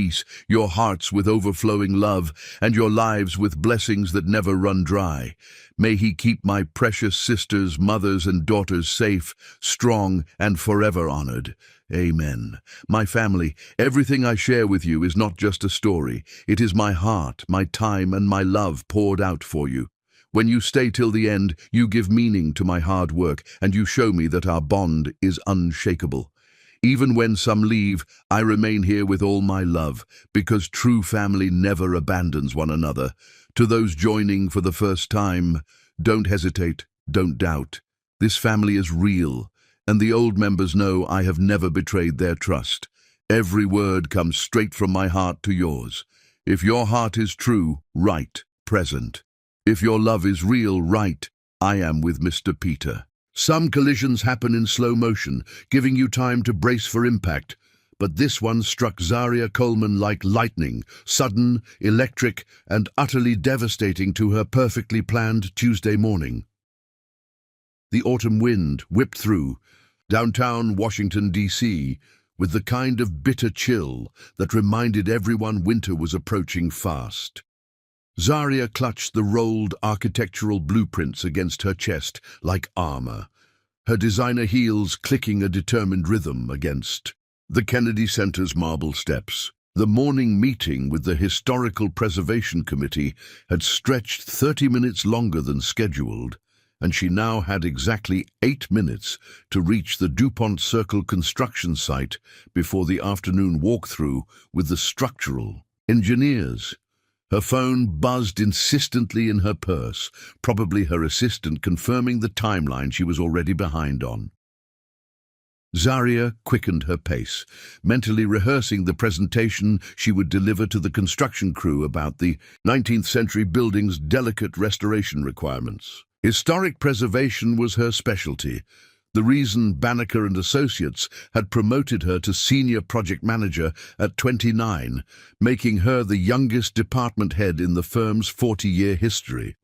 peace, your hearts with overflowing love, and your lives with blessings that never run dry. May he keep my precious sisters, mothers, and daughters safe, strong, and forever honored. Amen. My family, everything I share with you is not just a story. It is my heart, my time, and my love poured out for you. When you stay till the end, you give meaning to my hard work, and you show me that our bond is unshakable. Even when some leave, I remain here with all my love, because true family never abandons one another. To those joining for the first time, don't hesitate, don't doubt. This family is real, and the old members know I have never betrayed their trust. Every word comes straight from my heart to yours. If your heart is true, right, present. If your love is real, right, I am with Mr. Peter. Some collisions happen in slow motion, giving you time to brace for impact. But this one struck Zaria Coleman like lightning, sudden, electric, and utterly devastating to her perfectly planned Tuesday morning. The autumn wind whipped through downtown Washington, D.C., with the kind of bitter chill that reminded everyone winter was approaching fast. Zaria clutched the rolled architectural blueprints against her chest like armor, her designer heels clicking a determined rhythm against the Kennedy Center's marble steps. The morning meeting with the Historical Preservation Committee had stretched 30 minutes longer than scheduled, and she now had exactly 8 minutes to reach the DuPont Circle construction site before the afternoon walkthrough with the structural engineers. Her phone buzzed insistently in her purse, probably her assistant confirming the timeline she was already behind on. Zaria quickened her pace, mentally rehearsing the presentation she would deliver to the construction crew about the 19th century building's delicate restoration requirements. Historic preservation was her specialty, the reason Banneker and Associates had promoted her to senior project manager at 29, making her the youngest department head in the firm's 40-year history.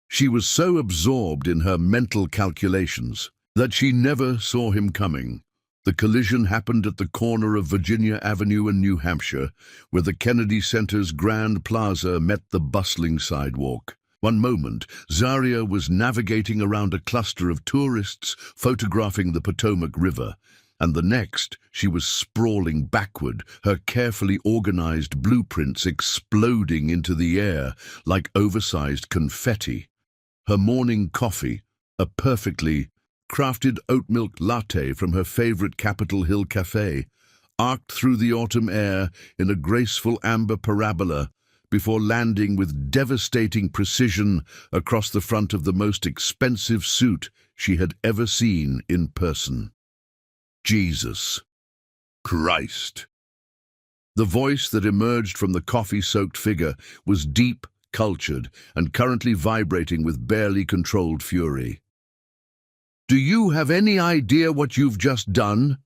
She was so absorbed in her mental calculations that she never saw him coming. The collision happened at the corner of Virginia Avenue and New Hampshire, where the Kennedy Center's Grand Plaza met the bustling sidewalk. One moment, Zaria was navigating around a cluster of tourists photographing the Potomac River, and the next, she was sprawling backward, her carefully organized blueprints exploding into the air like oversized confetti. Her morning coffee, a perfectly crafted oat milk latte from her favorite Capitol Hill cafe, arced through the autumn air in a graceful amber parabola before landing with devastating precision across the front of the most expensive suit she had ever seen in person. Jesus Christ. The voice that emerged from the coffee-soaked figure was deep, cultured, and currently vibrating with barely controlled fury. "Do you have any idea what you've just done?"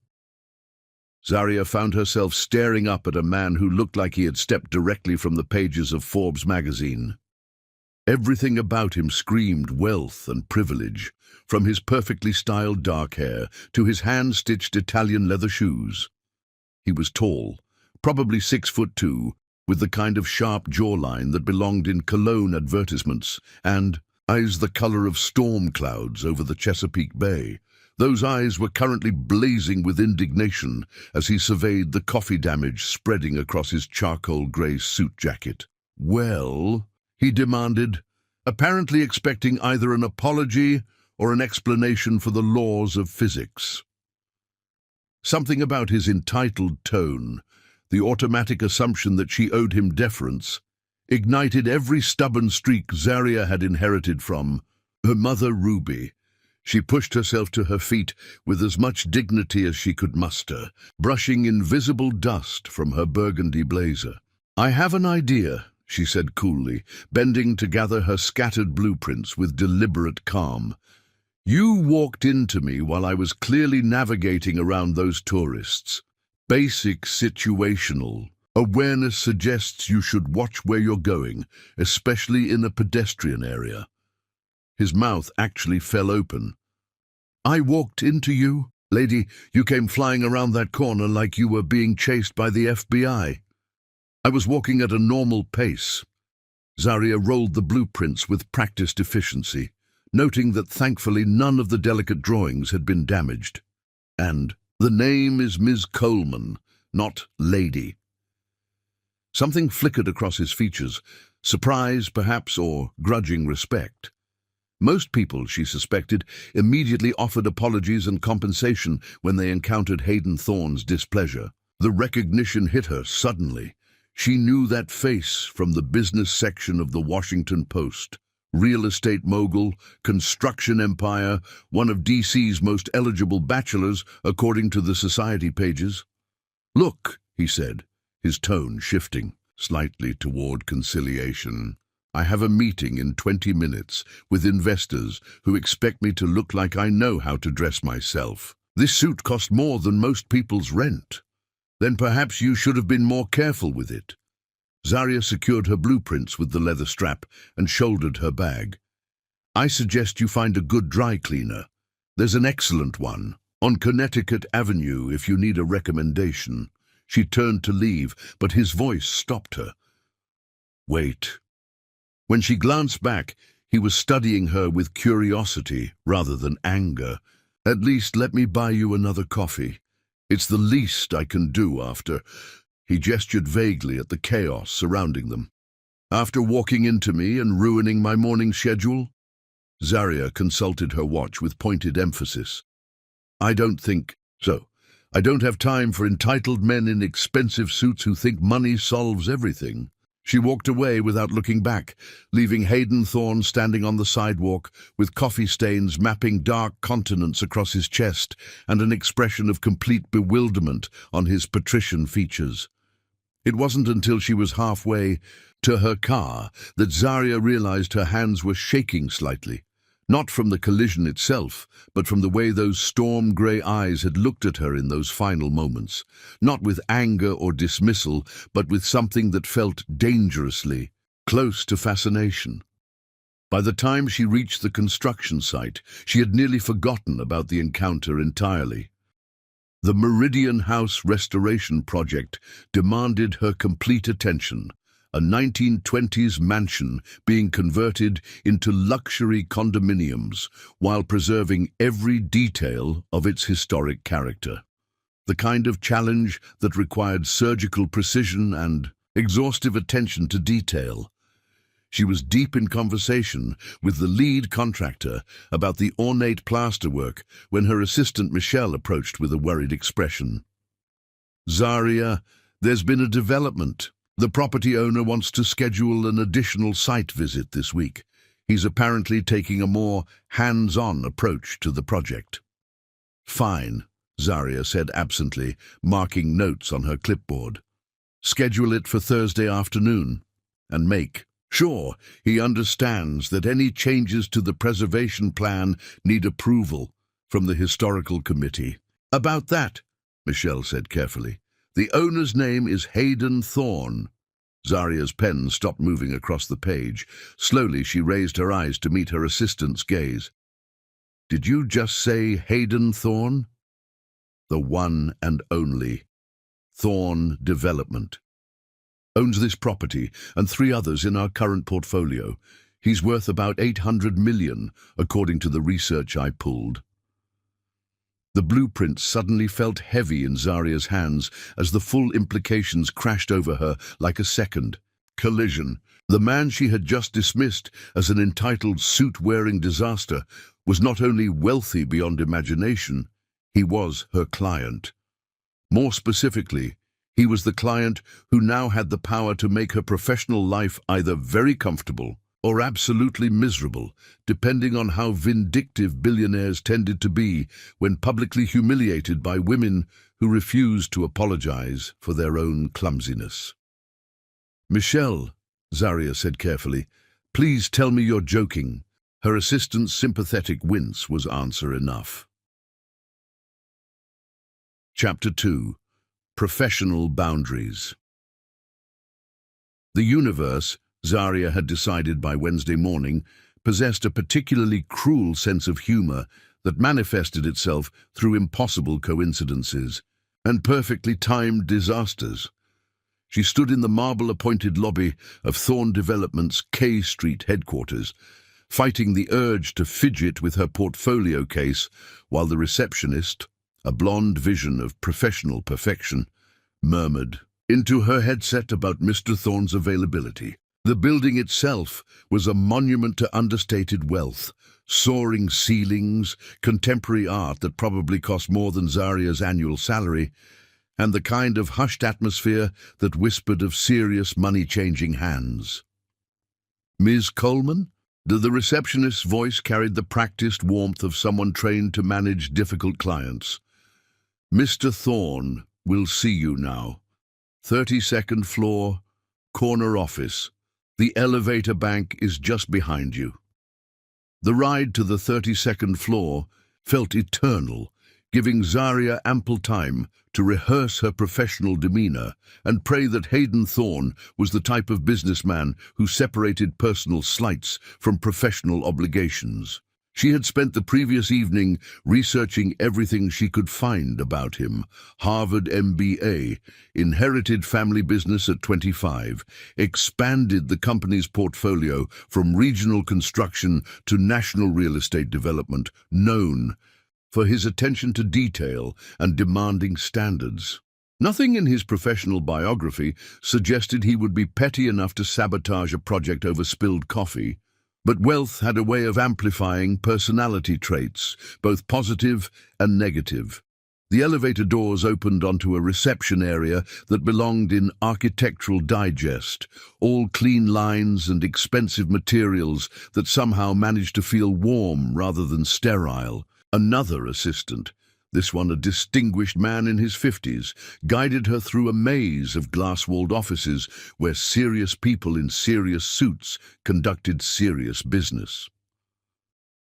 Zaria found herself staring up at a man who looked like he had stepped directly from the pages of Forbes magazine. Everything about him screamed wealth and privilege, from his perfectly styled dark hair to his hand-stitched Italian leather shoes. He was tall, probably 6'2", with the kind of sharp jawline that belonged in cologne advertisements, and eyes the color of storm clouds over the Chesapeake Bay. Those eyes were currently blazing with indignation as he surveyed the coffee damage spreading across his charcoal grey suit jacket. "Well," he demanded, apparently expecting either an apology or an explanation for the laws of physics. Something about his entitled tone, the automatic assumption that she owed him deference, ignited every stubborn streak Zaria had inherited from her mother Ruby. She pushed herself to her feet with as much dignity as she could muster, brushing invisible dust from her burgundy blazer. "I have an idea," she said coolly, bending to gather her scattered blueprints with deliberate calm. "You walked into me while I was clearly navigating around those tourists. Basic situational awareness suggests you should watch where you're going, especially in a pedestrian area." His mouth actually fell open. "I walked into you? Lady, you came flying around that corner like you were being chased by the FBI." I was walking at a normal pace. Zaria rolled the blueprints with practiced efficiency, noting that thankfully none of the delicate drawings had been damaged. And the name is Ms. Coleman, not Lady. Something flickered across his features, surprise perhaps, or grudging respect. Most people, she suspected, immediately offered apologies and compensation when they encountered Hayden Thorne's displeasure. The recognition hit her suddenly. She knew that face from the business section of the Washington Post. Real estate mogul, construction empire, one of DC's most eligible bachelors, according to the society pages. "Look," he said, his tone shifting slightly toward conciliation. "I have a meeting in 20 minutes with investors who expect me to look like I know how to dress myself. This suit cost more than most people's rent. Then perhaps you should have been more careful with it." Zaria secured her blueprints with the leather strap and shouldered her bag. "I suggest you find a good dry cleaner. There's an excellent one on Connecticut Avenue if you need a recommendation." She turned to leave, but his voice stopped her. "Wait." When she glanced back, he was studying her with curiosity rather than anger. "At least let me buy you another coffee. It's the least I can do after—" He gestured vaguely at the chaos surrounding them. "After walking into me and ruining my morning schedule?" Zaria consulted her watch with pointed emphasis. "I don't think so. I don't have time for entitled men in expensive suits who think money solves everything." She walked away without looking back, leaving Hayden Thorne standing on the sidewalk with coffee stains mapping dark continents across his chest and an expression of complete bewilderment on his patrician features. It wasn't until she was halfway to her car that Zaria realized her hands were shaking slightly, not from the collision itself, but from the way those storm-grey eyes had looked at her in those final moments, not with anger or dismissal, but with something that felt dangerously close to fascination. By the time she reached the construction site, she had nearly forgotten about the encounter entirely. The Meridian House restoration project demanded her complete attention, a 1920s mansion being converted into luxury condominiums while preserving every detail of its historic character. The kind of challenge that required surgical precision and exhaustive attention to detail. She was deep in conversation with the lead contractor about the ornate plasterwork when her assistant Michelle approached with a worried expression. "Zaria, there's been a development. The property owner wants to schedule an additional site visit this week. He's apparently taking a more hands-on approach to the project." "Fine," Zaria said absently, marking notes on her clipboard. "Schedule it for Thursday afternoon, and make sure he understands that any changes to the preservation plan need approval from the historical committee." "About that," Michelle said carefully, "the owner's name is Hayden Thorne." Zaria's pen stopped moving across the page. Slowly she raised her eyes to meet her assistant's gaze. "Did you just say Hayden Thorne?" "The one and only. Thorne Development. Owns this property and 3 others in our current portfolio. He's worth about $800 million, according to the research I pulled." The blueprint suddenly felt heavy in Zaria's hands as the full implications crashed over her like a second collision. The man she had just dismissed as an entitled suit-wearing disaster was not only wealthy beyond imagination, he was her client. More specifically, he was the client who now had the power to make her professional life either very comfortable or absolutely miserable, depending on how vindictive billionaires tended to be when publicly humiliated by women who refused to apologize for their own clumsiness. "Michelle," Zaria said carefully, "please tell me you're joking." Her assistant's sympathetic wince was answer enough. Chapter 2. Professional Boundaries. The universe, Zaria had decided by Wednesday morning, possessed a particularly cruel sense of humor that manifested itself through impossible coincidences and perfectly timed disasters. She stood in the marble-appointed lobby of Thorn Development's K Street headquarters, fighting the urge to fidget with her portfolio case, while the receptionist, a blonde vision of professional perfection, murmured into her headset about Mr. Thorn's availability. The building itself was a monument to understated wealth, soaring ceilings, contemporary art that probably cost more than Zaria's annual salary, and the kind of hushed atmosphere that whispered of serious money-changing hands. "Ms. Coleman?" The receptionist's voice carried the practiced warmth of someone trained to manage difficult clients. "Mr. Thorn will see you now. 32nd floor, corner office. The elevator bank is just behind you." The ride to the 32nd floor felt eternal, giving Zaria ample time to rehearse her professional demeanor and pray that Hayden Thorn was the type of businessman who separated personal slights from professional obligations. She had spent the previous evening researching everything she could find about him. Harvard MBA, inherited family business at 25, expanded the company's portfolio from regional construction to national real estate development, known for his attention to detail and demanding standards. Nothing in his professional biography suggested he would be petty enough to sabotage a project over spilled coffee. But wealth had a way of amplifying personality traits, both positive and negative. The elevator doors opened onto a reception area that belonged in Architectural Digest, all clean lines and expensive materials that somehow managed to feel warm rather than sterile. Another assistant, this one a distinguished man in his 50s, guided her through a maze of glass-walled offices where serious people in serious suits conducted serious business.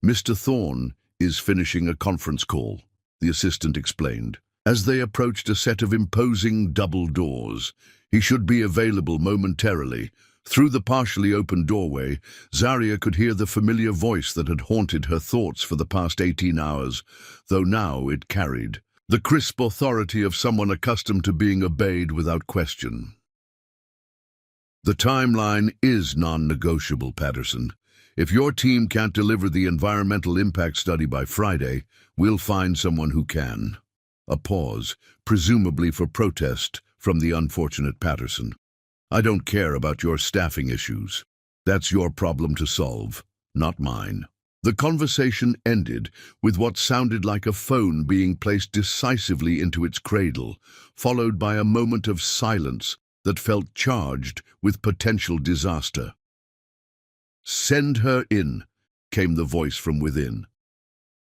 "Mr. Thorn is finishing a conference call," the assistant explained. As they approached a set of imposing double doors, "He should be available momentarily." Through the partially open doorway, Zaria could hear the familiar voice that had haunted her thoughts for the past 18 hours, though now it carried the crisp authority of someone accustomed to being obeyed without question. "The timeline is non-negotiable, Patterson. If your team can't deliver the environmental impact study by Friday, we'll find someone who can." A pause, presumably for protest from the unfortunate Patterson. "I don't care about your staffing issues. That's your problem to solve, not mine." The conversation ended with what sounded like a phone being placed decisively into its cradle, followed by a moment of silence that felt charged with potential disaster. "Send her in," came the voice from within.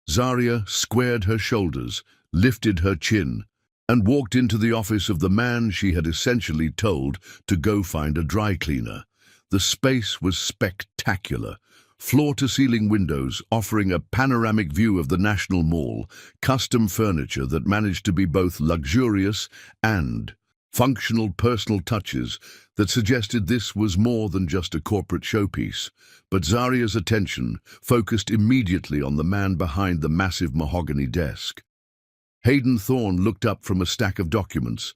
Zaria squared her shoulders, lifted her chin, and walked into the office of the man she had essentially told to go find a dry cleaner. The space was spectacular. Floor-to-ceiling windows offering a panoramic view of the National Mall, custom furniture that managed to be both luxurious and functional personal touches that suggested this was more than just a corporate showpiece. But Zaria's attention focused immediately on the man behind the massive mahogany desk. Hayden Thorn looked up from a stack of documents,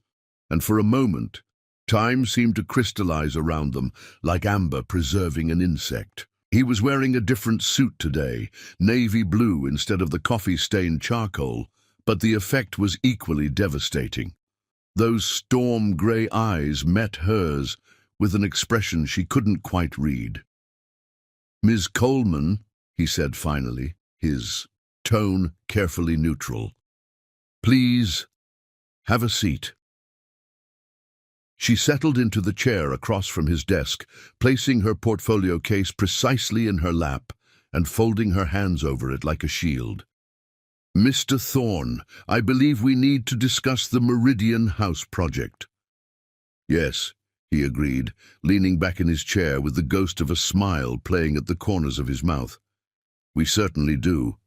and for a moment, time seemed to crystallize around them like amber preserving an insect. He was wearing a different suit today, navy blue instead of the coffee-stained charcoal, but the effect was equally devastating. Those storm-gray eyes met hers with an expression she couldn't quite read. "Ms. Coleman," he said finally, his tone carefully neutral. "Please, have a seat." She settled into the chair across from his desk, placing her portfolio case precisely in her lap and folding her hands over it like a shield. "Mr. Thorn, I believe we need to discuss the Meridian House project." "Yes," he agreed, leaning back in his chair with the ghost of a smile playing at the corners of his mouth. "We certainly do.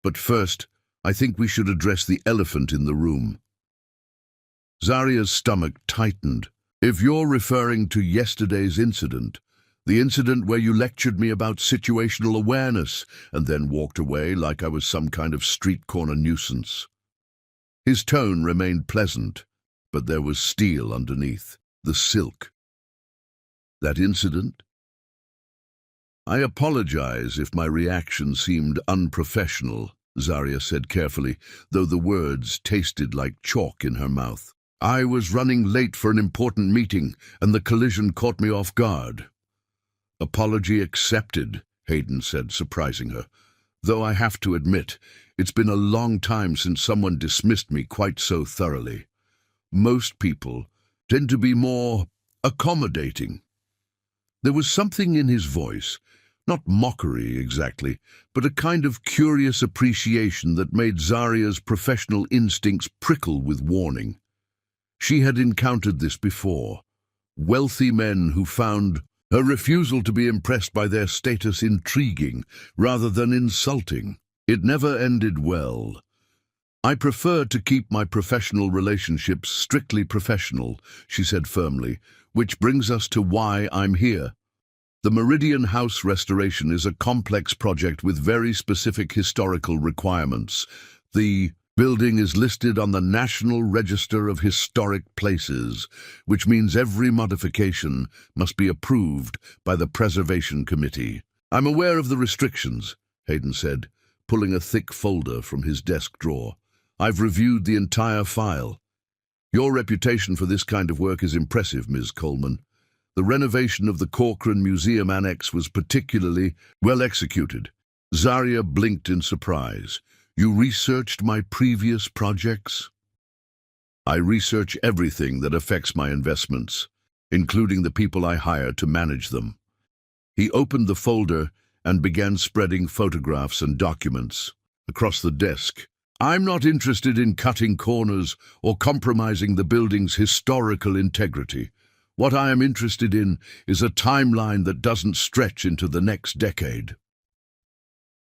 But first, I think we should address the elephant in the room." Zaria's stomach tightened. "If you're referring to yesterday's incident, the incident where you lectured me about situational awareness and then walked away like I was some kind of street corner nuisance." His tone remained pleasant, but there was steel underneath. The silk. That incident? I apologize if my reaction seemed unprofessional, Zarya said carefully, though the words tasted like chalk in her mouth. I was running late for an important meeting, and the collision caught me off guard. Apology accepted, Hayden said, surprising her. Though I have to admit, it's been a long time since someone dismissed me quite so thoroughly. Most people tend to be more accommodating. There was something in his voice, not mockery exactly, but a kind of curious appreciation that made Zarya's professional instincts prickle with warning. She had encountered this before. Wealthy men who found her refusal to be impressed by their status intriguing rather than insulting. It never ended well. I prefer to keep my professional relationships strictly professional, she said firmly, which brings us to why I'm here. The Meridian House restoration is a complex project with very specific historical requirements. The building is listed on the National Register of Historic Places, which means every modification must be approved by the Preservation Committee. I'm aware of the restrictions, Hayden said, pulling a thick folder from his desk drawer. I've reviewed the entire file. Your reputation for this kind of work is impressive, Ms. Coleman. The renovation of the Corcoran Museum Annex was particularly well executed. Zarya blinked in surprise. You researched my previous projects? I research everything that affects my investments, including the people I hire to manage them. He opened the folder and began spreading photographs and documents across the desk. I'm not interested in cutting corners or compromising the building's historical integrity. What I am interested in is a timeline that doesn't stretch into the next decade.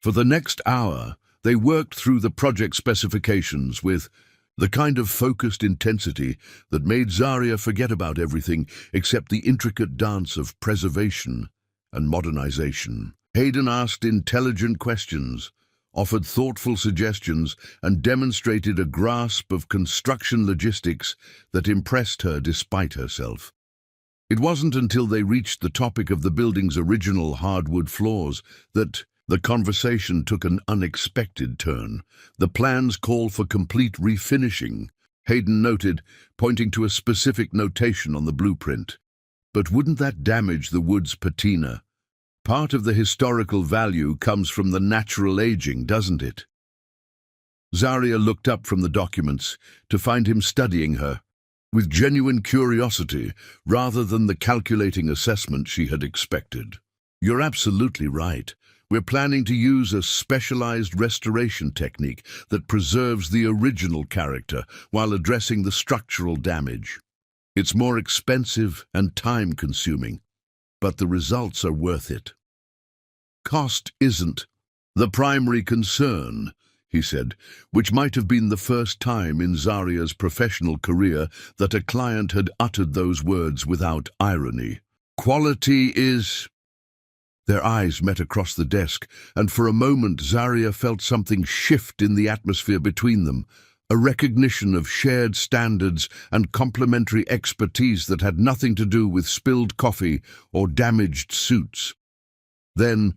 For the next hour, they worked through the project specifications with the kind of focused intensity that made Zarya forget about everything except the intricate dance of preservation and modernization. Hayden asked intelligent questions, offered thoughtful suggestions, and demonstrated a grasp of construction logistics that impressed her despite herself. It wasn't until they reached the topic of the building's original hardwood floors that the conversation took an unexpected turn. The plans call for complete refinishing, Hayden noted, pointing to a specific notation on the blueprint. But wouldn't that damage the wood's patina? Part of the historical value comes from the natural aging, doesn't it? Zarya looked up from the documents to find him studying her, with genuine curiosity rather than the calculating assessment she had expected. You're absolutely right. We're planning to use a specialized restoration technique that preserves the original character while addressing the structural damage. It's more expensive and time-consuming, but the results are worth it. Cost isn't the primary concern, he said, which might have been the first time in Zarya's professional career that a client had uttered those words without irony. Quality is... Their eyes met across the desk, and for a moment Zarya felt something shift in the atmosphere between them, a recognition of shared standards and complementary expertise that had nothing to do with spilled coffee or damaged suits. Then,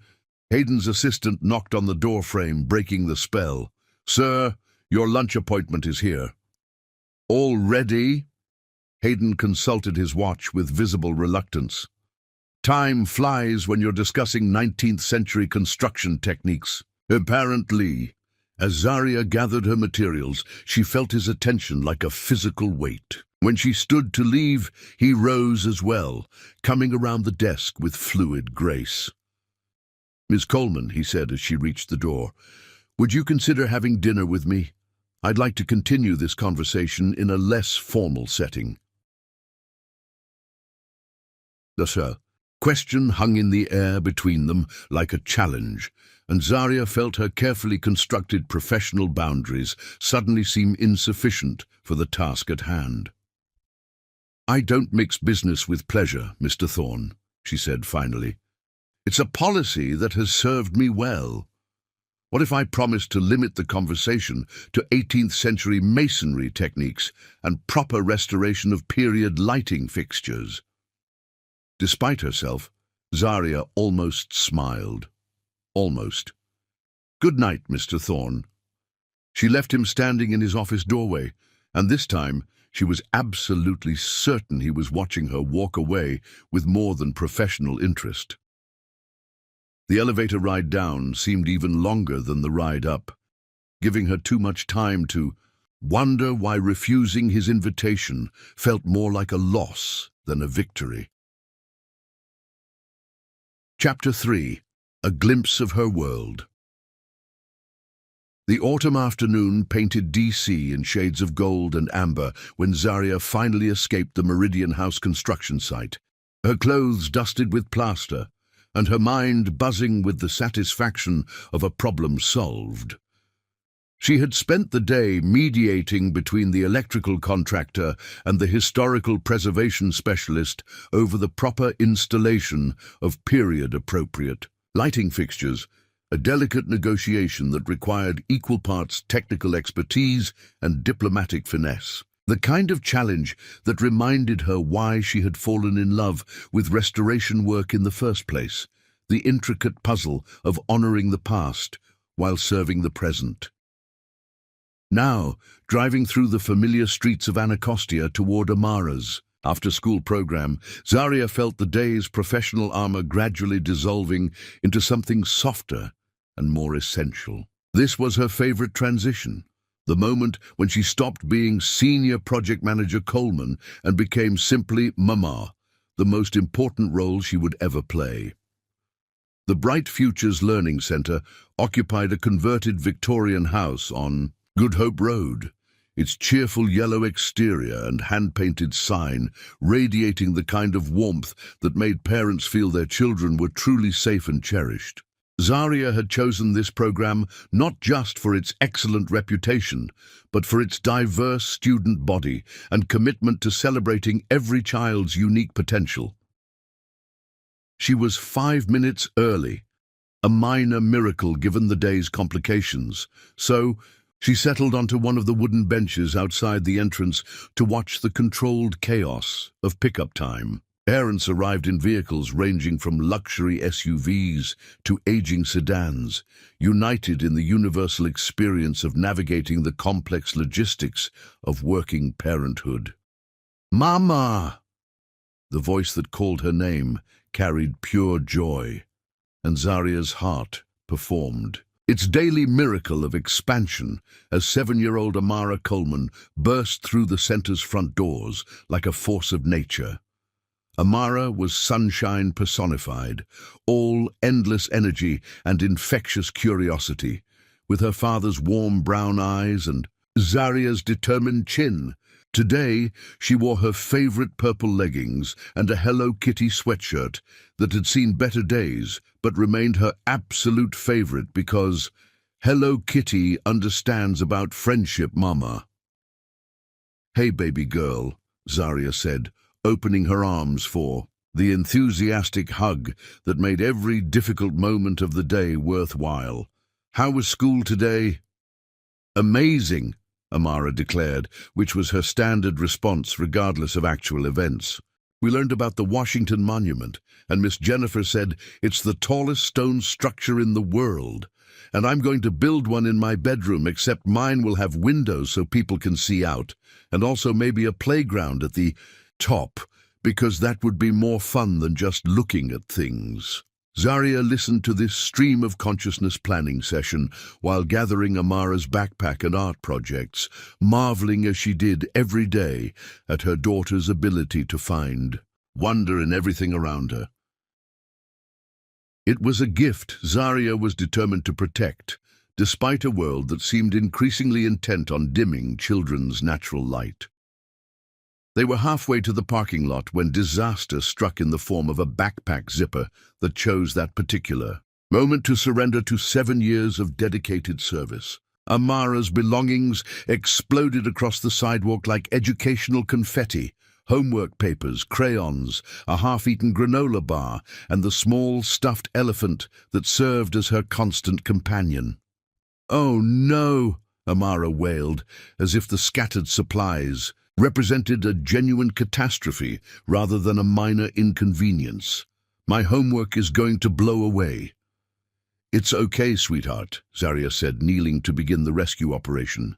Hayden's assistant knocked on the doorframe, breaking the spell. "Sir, your lunch appointment is here." "Already?" Hayden consulted his watch with visible reluctance. Time flies when you're discussing 19th century construction techniques. Apparently, as Zarya gathered her materials, she felt his attention like a physical weight. When she stood to leave, he rose as well, coming around the desk with fluid grace. "Miss Coleman," he said as she reached the door, "would you consider having dinner with me? I'd like to continue this conversation in a less formal setting." The question hung in the air between them like a challenge, and Zarya felt her carefully constructed professional boundaries suddenly seem insufficient for the task at hand. "I don't mix business with pleasure, Mr. Thorne," she said finally. "It's a policy that has served me well." What if I promised to limit the conversation to 18th century masonry techniques and proper restoration of period lighting fixtures? Despite herself, Zarya almost smiled. Almost. "Good night, Mr. Thorne." She left him standing in his office doorway, and this time she was absolutely certain he was watching her walk away with more than professional interest. The elevator ride down seemed even longer than the ride up, giving her too much time to wonder why refusing his invitation felt more like a loss than a victory. Chapter 3. A Glimpse of Her World. The autumn afternoon painted DC in shades of gold and amber when Zarya finally escaped the Meridian House construction site, her clothes dusted with plaster, and her mind buzzing with the satisfaction of a problem solved. She had spent the day mediating between the electrical contractor and the historical preservation specialist over the proper installation of period-appropriate lighting fixtures, a delicate negotiation that required equal parts technical expertise and diplomatic finesse. The kind of challenge that reminded her why she had fallen in love with restoration work in the first place, the intricate puzzle of honoring the past while serving the present. Now, driving through the familiar streets of Anacostia toward Amara's after-school program, Zarya felt the day's professional armor gradually dissolving into something softer and more essential. This was her favorite transition. The moment when she stopped being Senior Project Manager Coleman and became simply Mama, the most important role she would ever play. The Bright Futures Learning Center occupied a converted Victorian house on Good Hope Road, its cheerful yellow exterior and hand-painted sign radiating the kind of warmth that made parents feel their children were truly safe and cherished. Zarya had chosen this program not just for its excellent reputation, but for its diverse student body and commitment to celebrating every child's unique potential. She was 5 minutes early, a minor miracle given the day's complications, so she settled onto one of the wooden benches outside the entrance to watch the controlled chaos of pickup time. Parents arrived in vehicles ranging from luxury SUVs to aging sedans, united in the universal experience of navigating the complex logistics of working parenthood. "Mama!" The voice that called her name carried pure joy, and Zarya's heart performed its daily miracle of expansion as 7-year-old Amara Coleman burst through the center's front doors like a force of nature. Amara was sunshine personified, all endless energy and infectious curiosity, with her father's warm brown eyes and Zarya's determined chin. Today, she wore her favorite purple leggings and a Hello Kitty sweatshirt that had seen better days but remained her absolute favorite because Hello Kitty understands about friendship, Mama. "Hey, baby girl," Zarya said, opening her arms for the enthusiastic hug that made every difficult moment of the day worthwhile. "How was school today?" "Amazing," Amara declared, which was her standard response regardless of actual events. "We learned about the Washington Monument, and Miss Jennifer said it's the tallest stone structure in the world. And I'm going to build one in my bedroom, except mine will have windows so people can see out, and also maybe a playground at the top, because that would be more fun than just looking at things." Zarya listened to this stream of consciousness planning session while gathering Amara's backpack and art projects, marveling as she did every day at her daughter's ability to find wonder in everything around her. It was a gift Zarya was determined to protect, despite a world that seemed increasingly intent on dimming children's natural light. They were halfway to the parking lot when disaster struck in the form of a backpack zipper that chose that particular moment to surrender to 7 years of dedicated service. Amara's belongings exploded across the sidewalk like educational confetti: homework papers, crayons, a half-eaten granola bar, and the small stuffed elephant that served as her constant companion. "Oh no," Amara wailed, as if the scattered supplies represented a genuine catastrophe rather than a minor inconvenience. "My homework is going to blow away." "It's okay, sweetheart," Zarya said, kneeling to begin the rescue operation.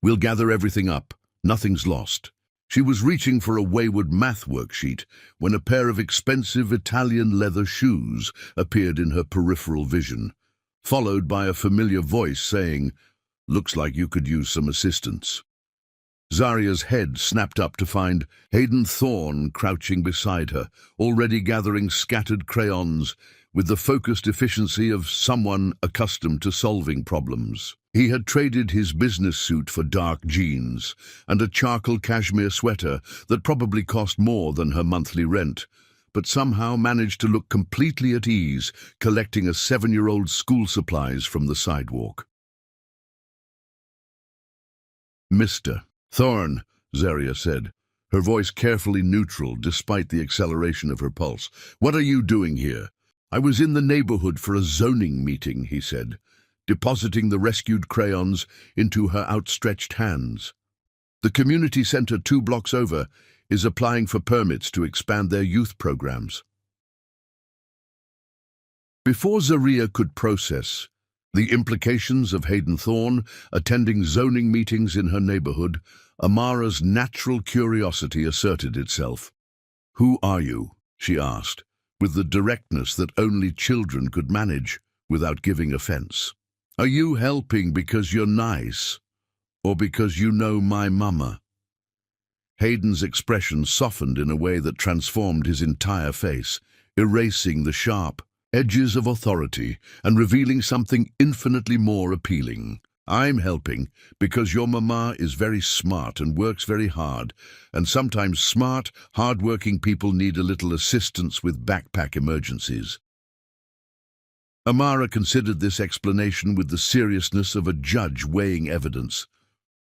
"We'll gather everything up. Nothing's lost." She was reaching for a wayward math worksheet when a pair of expensive Italian leather shoes appeared in her peripheral vision, followed by a familiar voice saying, "Looks like you could use some assistance." Zarya's head snapped up to find Hayden Thorne crouching beside her, already gathering scattered crayons with the focused efficiency of someone accustomed to solving problems. He had traded his business suit for dark jeans and a charcoal cashmere sweater that probably cost more than her monthly rent, but somehow managed to look completely at ease, collecting a 7-year-old's school supplies from the sidewalk. "Mr. Thorne," Zarya said, her voice carefully neutral despite the acceleration of her pulse. "What are you doing here?" "I was in the neighborhood for a zoning meeting," he said, depositing the rescued crayons into her outstretched hands. "The community center 2 blocks over is applying for permits to expand their youth programs." Before Zarya could process the implications of Hayden Thorne attending zoning meetings in her neighborhood, Amara's natural curiosity asserted itself. "Who are you?" she asked, with the directness that only children could manage without giving offense. "Are you helping because you're nice, or because you know my mama?" Hayden's expression softened in a way that transformed his entire face, erasing the sharp edges of authority and revealing something infinitely more appealing. "I'm helping because your mama is very smart and works very hard, and sometimes smart, hard-working people need a little assistance with backpack emergencies." Amara considered this explanation with the seriousness of a judge weighing evidence.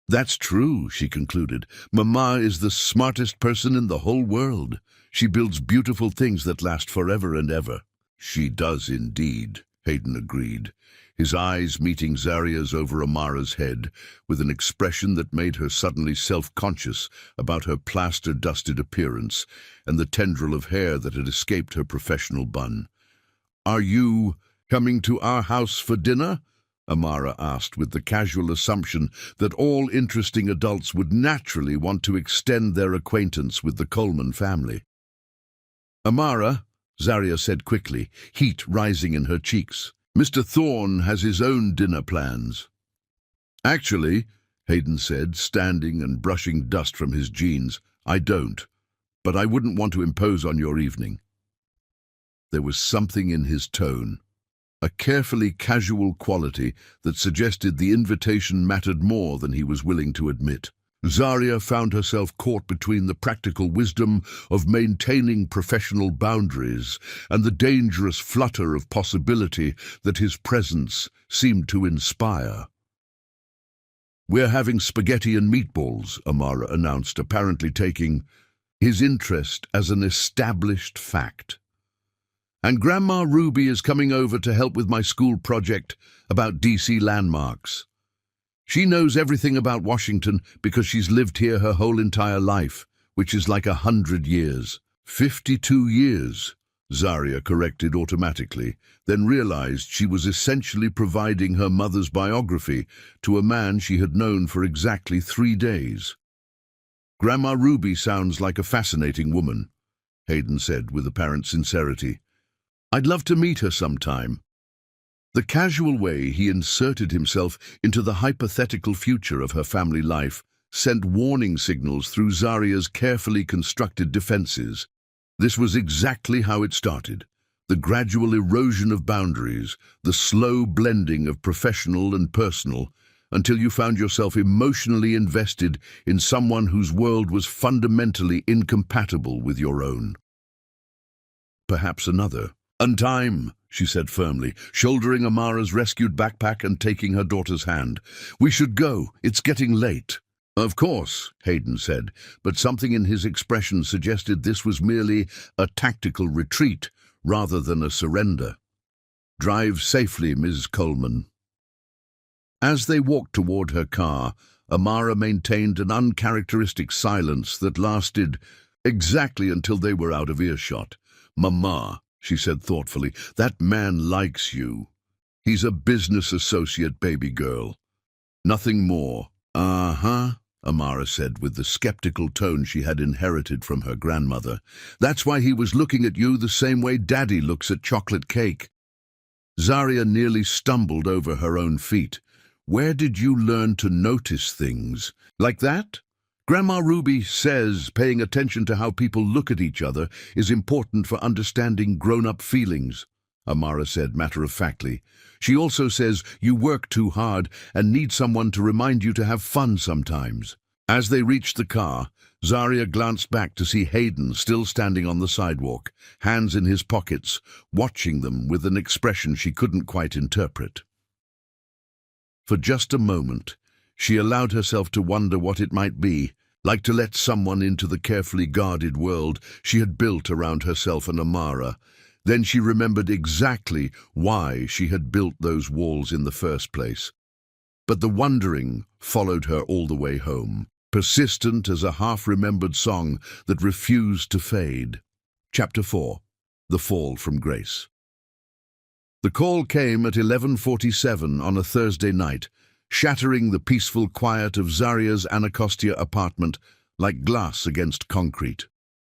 "That's true," she concluded. "Mama is the smartest person in the whole world. She builds beautiful things that last forever and ever." "She does indeed," Hayden agreed, his eyes meeting Zarya's over Amara's head with an expression that made her suddenly self-conscious about her plaster-dusted appearance and the tendril of hair that had escaped her professional bun. "Are you coming to our house for dinner?" Amara asked, with the casual assumption that all interesting adults would naturally want to extend their acquaintance with the Coleman family. "Amara," Zarya said quickly, heat rising in her cheeks, "Mr. Thorne has his own dinner plans." "Actually," Hayden said, standing and brushing dust from his jeans, "I don't, but I wouldn't want to impose on your evening." There was something in his tone, a carefully casual quality that suggested the invitation mattered more than he was willing to admit. Zarya found herself caught between the practical wisdom of maintaining professional boundaries and the dangerous flutter of possibility that his presence seemed to inspire. "We're having spaghetti and meatballs," Amara announced, apparently taking his interest as an established fact. "And Grandma Ruby is coming over to help with my school project about DC landmarks. She knows everything about Washington because she's lived here her whole entire life, which is like 100 years. 52 years, Zarya corrected automatically, then realized she was essentially providing her mother's biography to a man she had known for exactly 3 days. "Grandma Ruby sounds like a fascinating woman," Hayden said with apparent sincerity. "I'd love to meet her sometime." The casual way he inserted himself into the hypothetical future of her family life sent warning signals through Zarya's carefully constructed defenses. This was exactly how it started: the gradual erosion of boundaries, the slow blending of professional and personal, until you found yourself emotionally invested in someone whose world was fundamentally incompatible with your own. Perhaps another. "Untime," she said firmly, shouldering Amara's rescued backpack and taking her daughter's hand. "We should go. It's getting late." "Of course," Hayden said, but something in his expression suggested this was merely a tactical retreat rather than a surrender. "Drive safely, Ms. Coleman." As they walked toward her car, Amara maintained an uncharacteristic silence that lasted exactly until they were out of earshot. "Mama," she said thoughtfully, "that man likes you. He's a business associate, baby girl. Nothing more." "Uh-huh," Amara said with the skeptical tone she had inherited from her grandmother. "That's why he was looking at you the same way Daddy looks at chocolate cake." Zaria nearly stumbled over her own feet. "Where did you learn to notice things like that?" "Grandma Ruby says paying attention to how people look at each other is important for understanding grown-up feelings," Amara said matter-of-factly. "She also says you work too hard and need someone to remind you to have fun sometimes." As they reached the car, Zaria glanced back to see Hayden still standing on the sidewalk, hands in his pockets, watching them with an expression she couldn't quite interpret. For just a moment, she allowed herself to wonder what it might be, like to let someone into the carefully guarded world she had built around herself and Amara. Then she remembered exactly why she had built those walls in the first place. But the wondering followed her all the way home, persistent as a half-remembered song that refused to fade. Chapter 4. The Fall from Grace. The call came at 11:47 on a Thursday night, shattering the peaceful quiet of Zaria's Anacostia apartment like glass against concrete.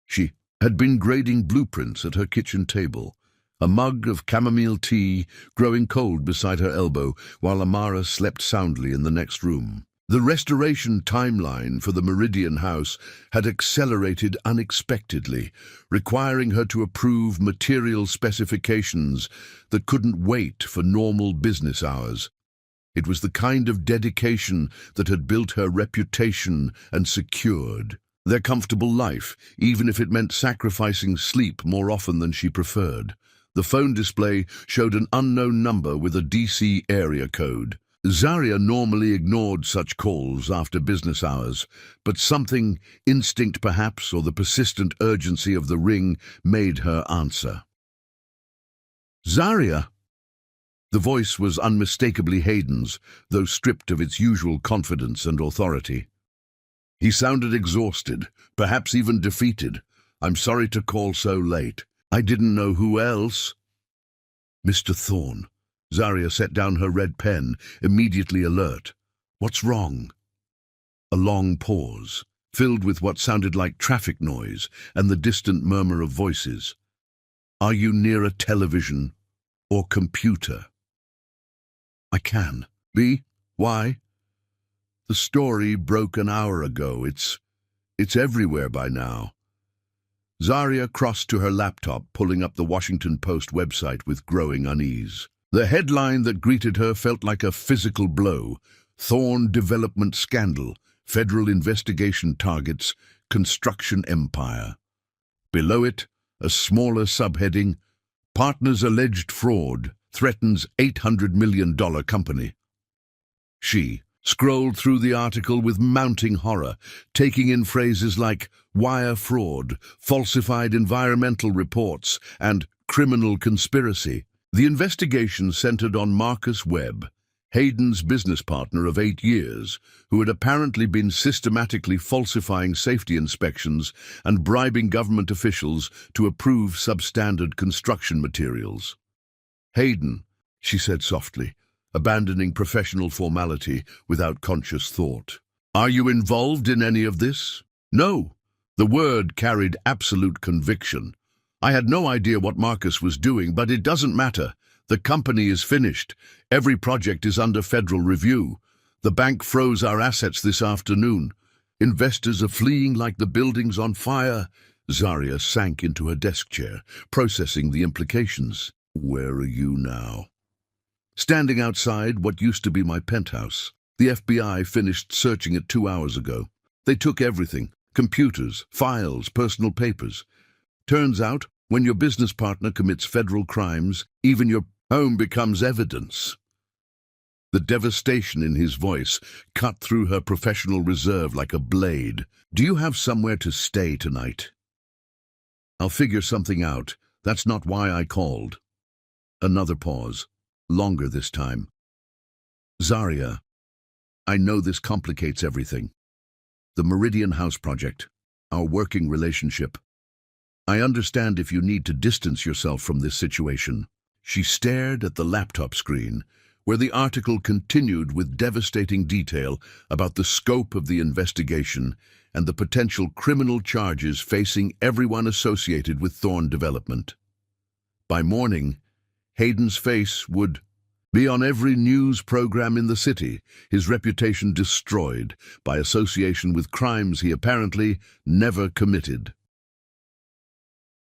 She had been grading blueprints at her kitchen table, a mug of chamomile tea growing cold beside her elbow while Amara slept soundly in the next room. The restoration timeline for the Meridian house had accelerated unexpectedly, requiring her to approve material specifications that couldn't wait for normal business hours. It was the kind of dedication that had built her reputation and secured their comfortable life, even if it meant sacrificing sleep more often than she preferred. The phone display showed an unknown number with a DC area code. Zaria normally ignored such calls after business hours, but something, instinct perhaps, or the persistent urgency of the ring, made her answer. "Zaria?" The voice was unmistakably Hayden's, though stripped of its usual confidence and authority. He sounded exhausted, perhaps even defeated. "I'm sorry to call so late. I didn't know who else." "Mr. Thorne." Zaria set down her red pen, immediately alert. "What's wrong?" A long pause, filled with what sounded like traffic noise and the distant murmur of voices. "Are you near a television or computer?" "I can be. Why?" "The story broke an hour ago. It's everywhere by now." Zaria crossed to her laptop, pulling up the Washington Post website with growing unease. The headline that greeted her felt like a physical blow. "Thorne Development Scandal. Federal Investigation Targets Construction Empire." Below it, a smaller subheading, "Partners Alleged Fraud Threatens $800 million Company." She scrolled through the article with mounting horror, taking in phrases like wire fraud, falsified environmental reports, and criminal conspiracy. The investigation centered on Marcus Webb, Hayden's business partner of 8 years, who had apparently been systematically falsifying safety inspections and bribing government officials to approve substandard construction materials. "Hayden," she said softly, abandoning professional formality without conscious thought. "Are you involved in any of this?" "No." The word carried absolute conviction. "I had no idea what Marcus was doing, but it doesn't matter. The company is finished. Every project is under federal review. The bank froze our assets this afternoon. Investors are fleeing like the building's on fire." Zaria sank into her desk chair, processing the implications. "Where are you now?" "Standing outside what used to be my penthouse. The FBI finished searching it 2 hours ago. They took everything, computers, files, personal papers. Turns out, when your business partner commits federal crimes, even your home becomes evidence." The devastation in his voice cut through her professional reserve like a blade. "Do you have somewhere to stay tonight?" "I'll figure something out. That's not why I called." Another pause, longer this time. Zaria, I know this complicates everything. The Meridian House project, our working relationship. I understand if you need to distance yourself from this situation. She stared at the laptop screen, where the article continued with devastating detail about the scope of the investigation and the potential criminal charges facing everyone associated with Thorn Development. By morning, Hayden's face would be on every news program in the city, his reputation destroyed by association with crimes he apparently never committed.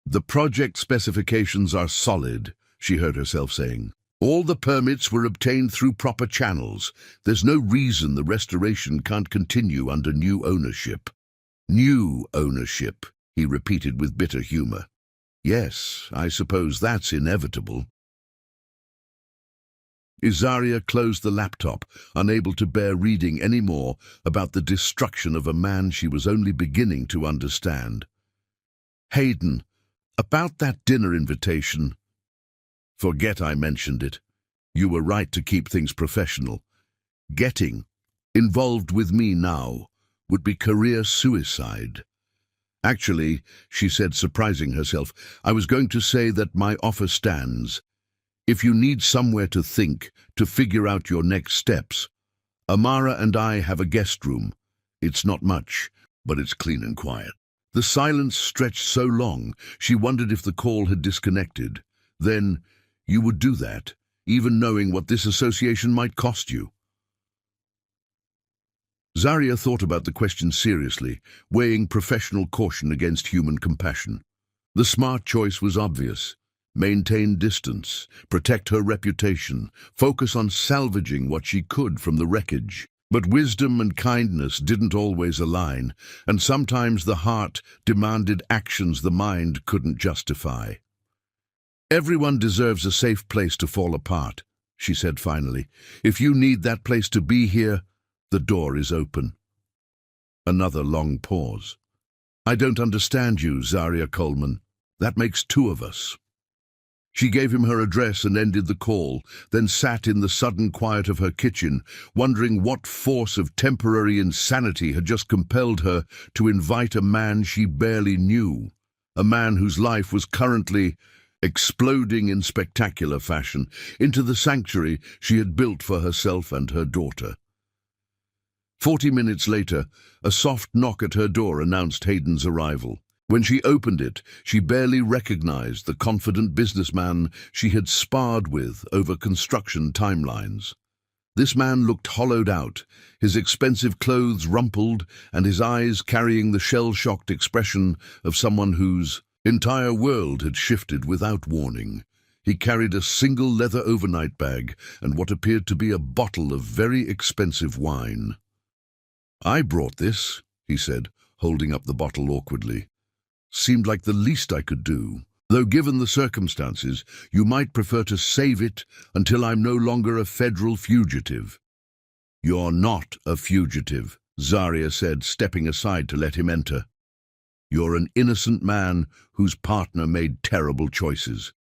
The project specifications are solid, she heard herself saying. All the permits were obtained through proper channels. There's no reason the restoration can't continue under new ownership. New ownership, he repeated with bitter humor. Yes, I suppose that's inevitable. Zaria closed the laptop, unable to bear reading any more about the destruction of a man she was only beginning to understand. Hayden, about that dinner invitation. Forget I mentioned it. You were right to keep things professional. Getting involved with me now would be career suicide. Actually, she said, surprising herself, I was going to say that my offer stands. If you need somewhere to think, to figure out your next steps, Amara and I have a guest room. It's not much, but it's clean and quiet. The silence stretched so long, she wondered if the call had disconnected. Then, you would do that, even knowing what this association might cost you. Zaria thought about the question seriously, weighing professional caution against human compassion. The smart choice was obvious. Maintain distance, protect her reputation, focus on salvaging what she could from the wreckage. But wisdom and kindness didn't always align, and sometimes the heart demanded actions the mind couldn't justify. Everyone deserves a safe place to fall apart, she said finally. If you need that place to be here, the door is open. Another long pause. I don't understand you, Zaria Coleman. That makes two of us. She gave him her address and ended the call, then sat in the sudden quiet of her kitchen, wondering what force of temporary insanity had just compelled her to invite a man she barely knew, a man whose life was currently exploding in spectacular fashion into the sanctuary she had built for herself and her daughter. 40 minutes later, a soft knock at her door announced Hayden's arrival. When she opened it, she barely recognized the confident businessman she had sparred with over construction timelines. This man looked hollowed out, his expensive clothes rumpled and his eyes carrying the shell-shocked expression of someone whose entire world had shifted without warning. He carried a single leather overnight bag and what appeared to be a bottle of very expensive wine. I brought this, he said, holding up the bottle awkwardly. Seemed like the least I could do. Though given the circumstances, you might prefer to save it until I'm no longer a federal fugitive. You're not a fugitive, Zaria said, stepping aside to let him enter. You're an innocent man whose partner made terrible choices.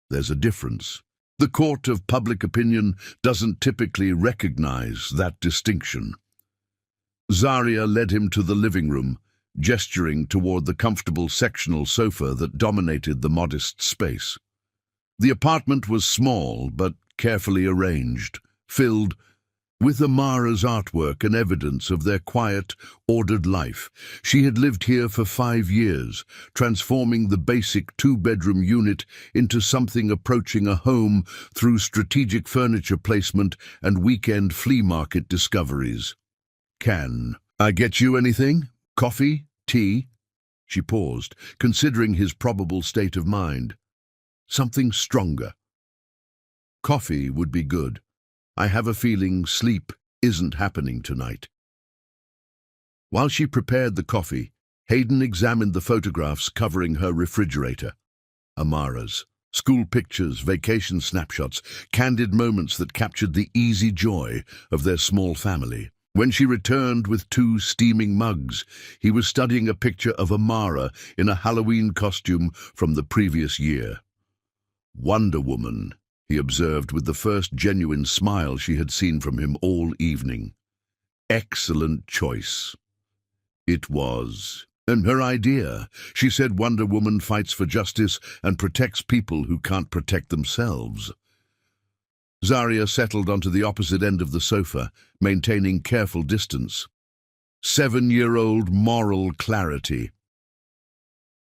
There's a difference. The court of public opinion doesn't typically recognize that distinction. Zaria led him to the living room, gesturing toward the comfortable sectional sofa that dominated the modest space. The apartment was small but carefully arranged, filled with Amara's artwork and evidence of their quiet, ordered life. She had lived here for 5 years, transforming the basic 2-bedroom unit into something approaching a home through strategic furniture placement and weekend flea market discoveries. Can I get you anything? Coffee? Tea? She paused, considering his probable state of mind. Something stronger. Coffee would be good. I have a feeling sleep isn't happening tonight. While she prepared the coffee, Hayden examined the photographs covering her refrigerator. Amara's. School pictures, vacation snapshots, candid moments that captured the easy joy of their small family. When she returned with 2 steaming mugs, he was studying a picture of Amara in a Halloween costume from the previous year. Wonder Woman, he observed with the first genuine smile she had seen from him all evening. Excellent choice. It was. And her idea. She said Wonder Woman fights for justice and protects people who can't protect themselves. Zarya settled onto the opposite end of the sofa, maintaining careful distance. 7-year-old moral clarity.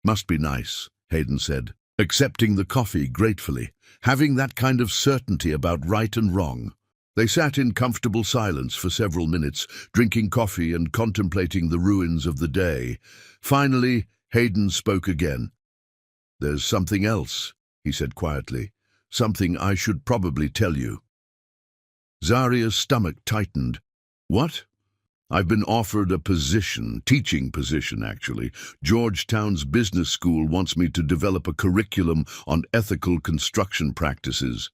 Must be nice, Hayden said, accepting the coffee gratefully, having that kind of certainty about right and wrong. They sat in comfortable silence for several minutes, drinking coffee and contemplating the ruins of the day. Finally, Hayden spoke again. "There's something else," he said quietly. "Something I should probably tell you." Zarya's stomach tightened. "What?" "I've been offered a position, teaching position actually. Georgetown's business school wants me to develop a curriculum on ethical construction practices."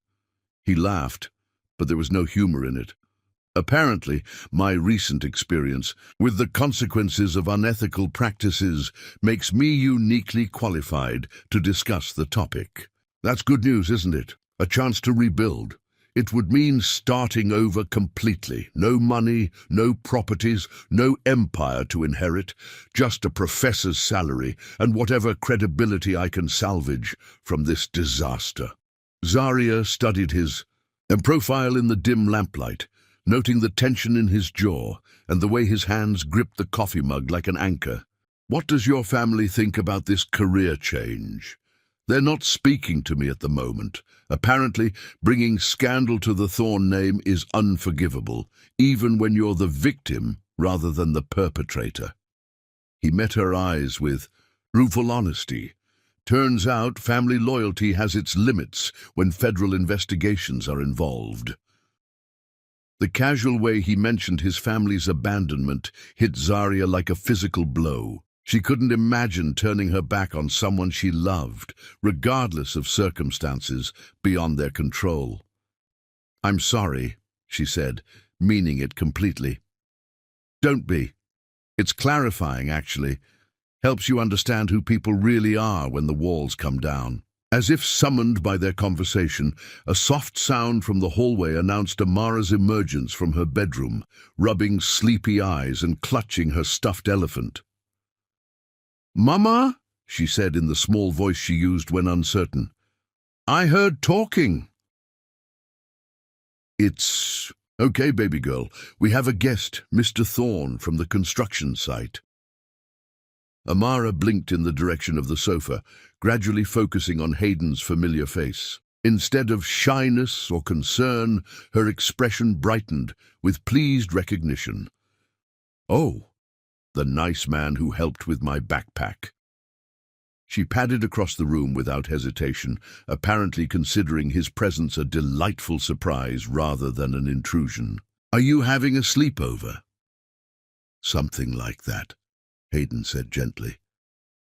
He laughed, but there was no humor in it. "Apparently, my recent experience with the consequences of unethical practices makes me uniquely qualified to discuss the topic." "That's good news, isn't it? A chance to rebuild. It would mean starting over completely. No money, no properties, no empire to inherit, just a professor's salary and whatever credibility I can salvage from this disaster." Zarya studied his profile in the dim lamplight, noting the tension in his jaw and the way his hands gripped the coffee mug like an anchor. "What does your family think about this career change?" "They're not speaking to me at the moment. Apparently, bringing scandal to the Thorn name is unforgivable, even when you're the victim rather than the perpetrator." He met her eyes with rueful honesty. "Turns out family loyalty has its limits when federal investigations are involved." The casual way he mentioned his family's abandonment hit Zarya like a physical blow. She couldn't imagine turning her back on someone she loved, regardless of circumstances beyond their control. "I'm sorry," she said, meaning it completely. "Don't be. It's clarifying, actually. Helps you understand who people really are when the walls come down." As if summoned by their conversation, a soft sound from the hallway announced Amara's emergence from her bedroom, rubbing sleepy eyes and clutching her stuffed elephant. "Mama," she said in the small voice she used when uncertain. "I heard talking." "It's okay, baby girl. We have a guest, Mr. Thorne, from the construction site." Amara blinked in the direction of the sofa, gradually focusing on Hayden's familiar face. Instead of shyness or concern, her expression brightened with pleased recognition. "Oh, the nice man who helped with my backpack." She padded across the room without hesitation, apparently considering his presence a delightful surprise rather than an intrusion. "Are you having a sleepover?" "Something like that," Hayden said gently.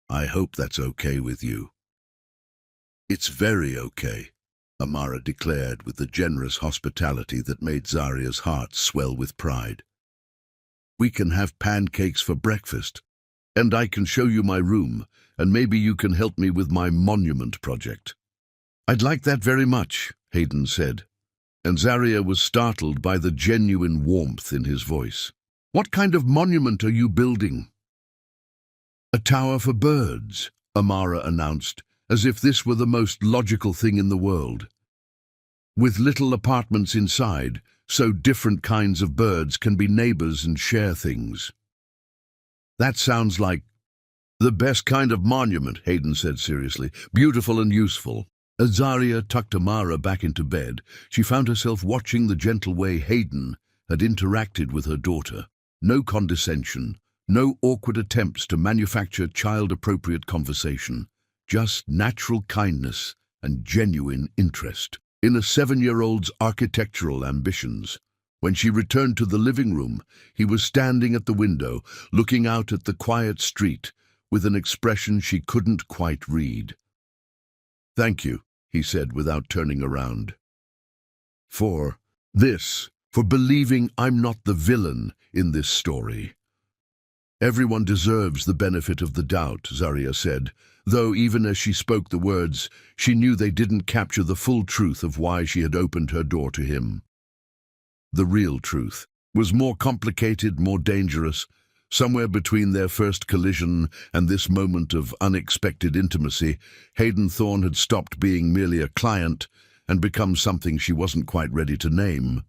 "I hope that's okay with you." "It's very okay," Amara declared with the generous hospitality that made Zarya's heart swell with pride. "We can have pancakes for breakfast, and I can show you my room, and maybe you can help me with my monument project." "I'd like that very much," Hayden said, and Zarya was startled by the genuine warmth in his voice. "What kind of monument are you building?" "A tower for birds," Amara announced, as if this were the most logical thing in the world. "With little apartments inside, so different kinds of birds can be neighbors and share things." "That sounds like the best kind of monument," Hayden said seriously. "Beautiful and useful." As Zarya tucked Amara back into bed, she found herself watching the gentle way Hayden had interacted with her daughter. No condescension, no awkward attempts to manufacture child-appropriate conversation, just natural kindness and genuine interest in a 7-year-old's architectural ambitions. When she returned to the living room, he was standing at the window, looking out at the quiet street with an expression she couldn't quite read. "Thank you," he said without turning around. For believing I'm not the villain in this story." Everyone deserves the benefit of the doubt, Zaria said, though even as she spoke the words, she knew they didn't capture the full truth of why she had opened her door to him. The real truth was more complicated, more dangerous. Somewhere between their first collision and this moment of unexpected intimacy, Hayden Thorne had stopped being merely a client and become something she wasn't quite ready to name.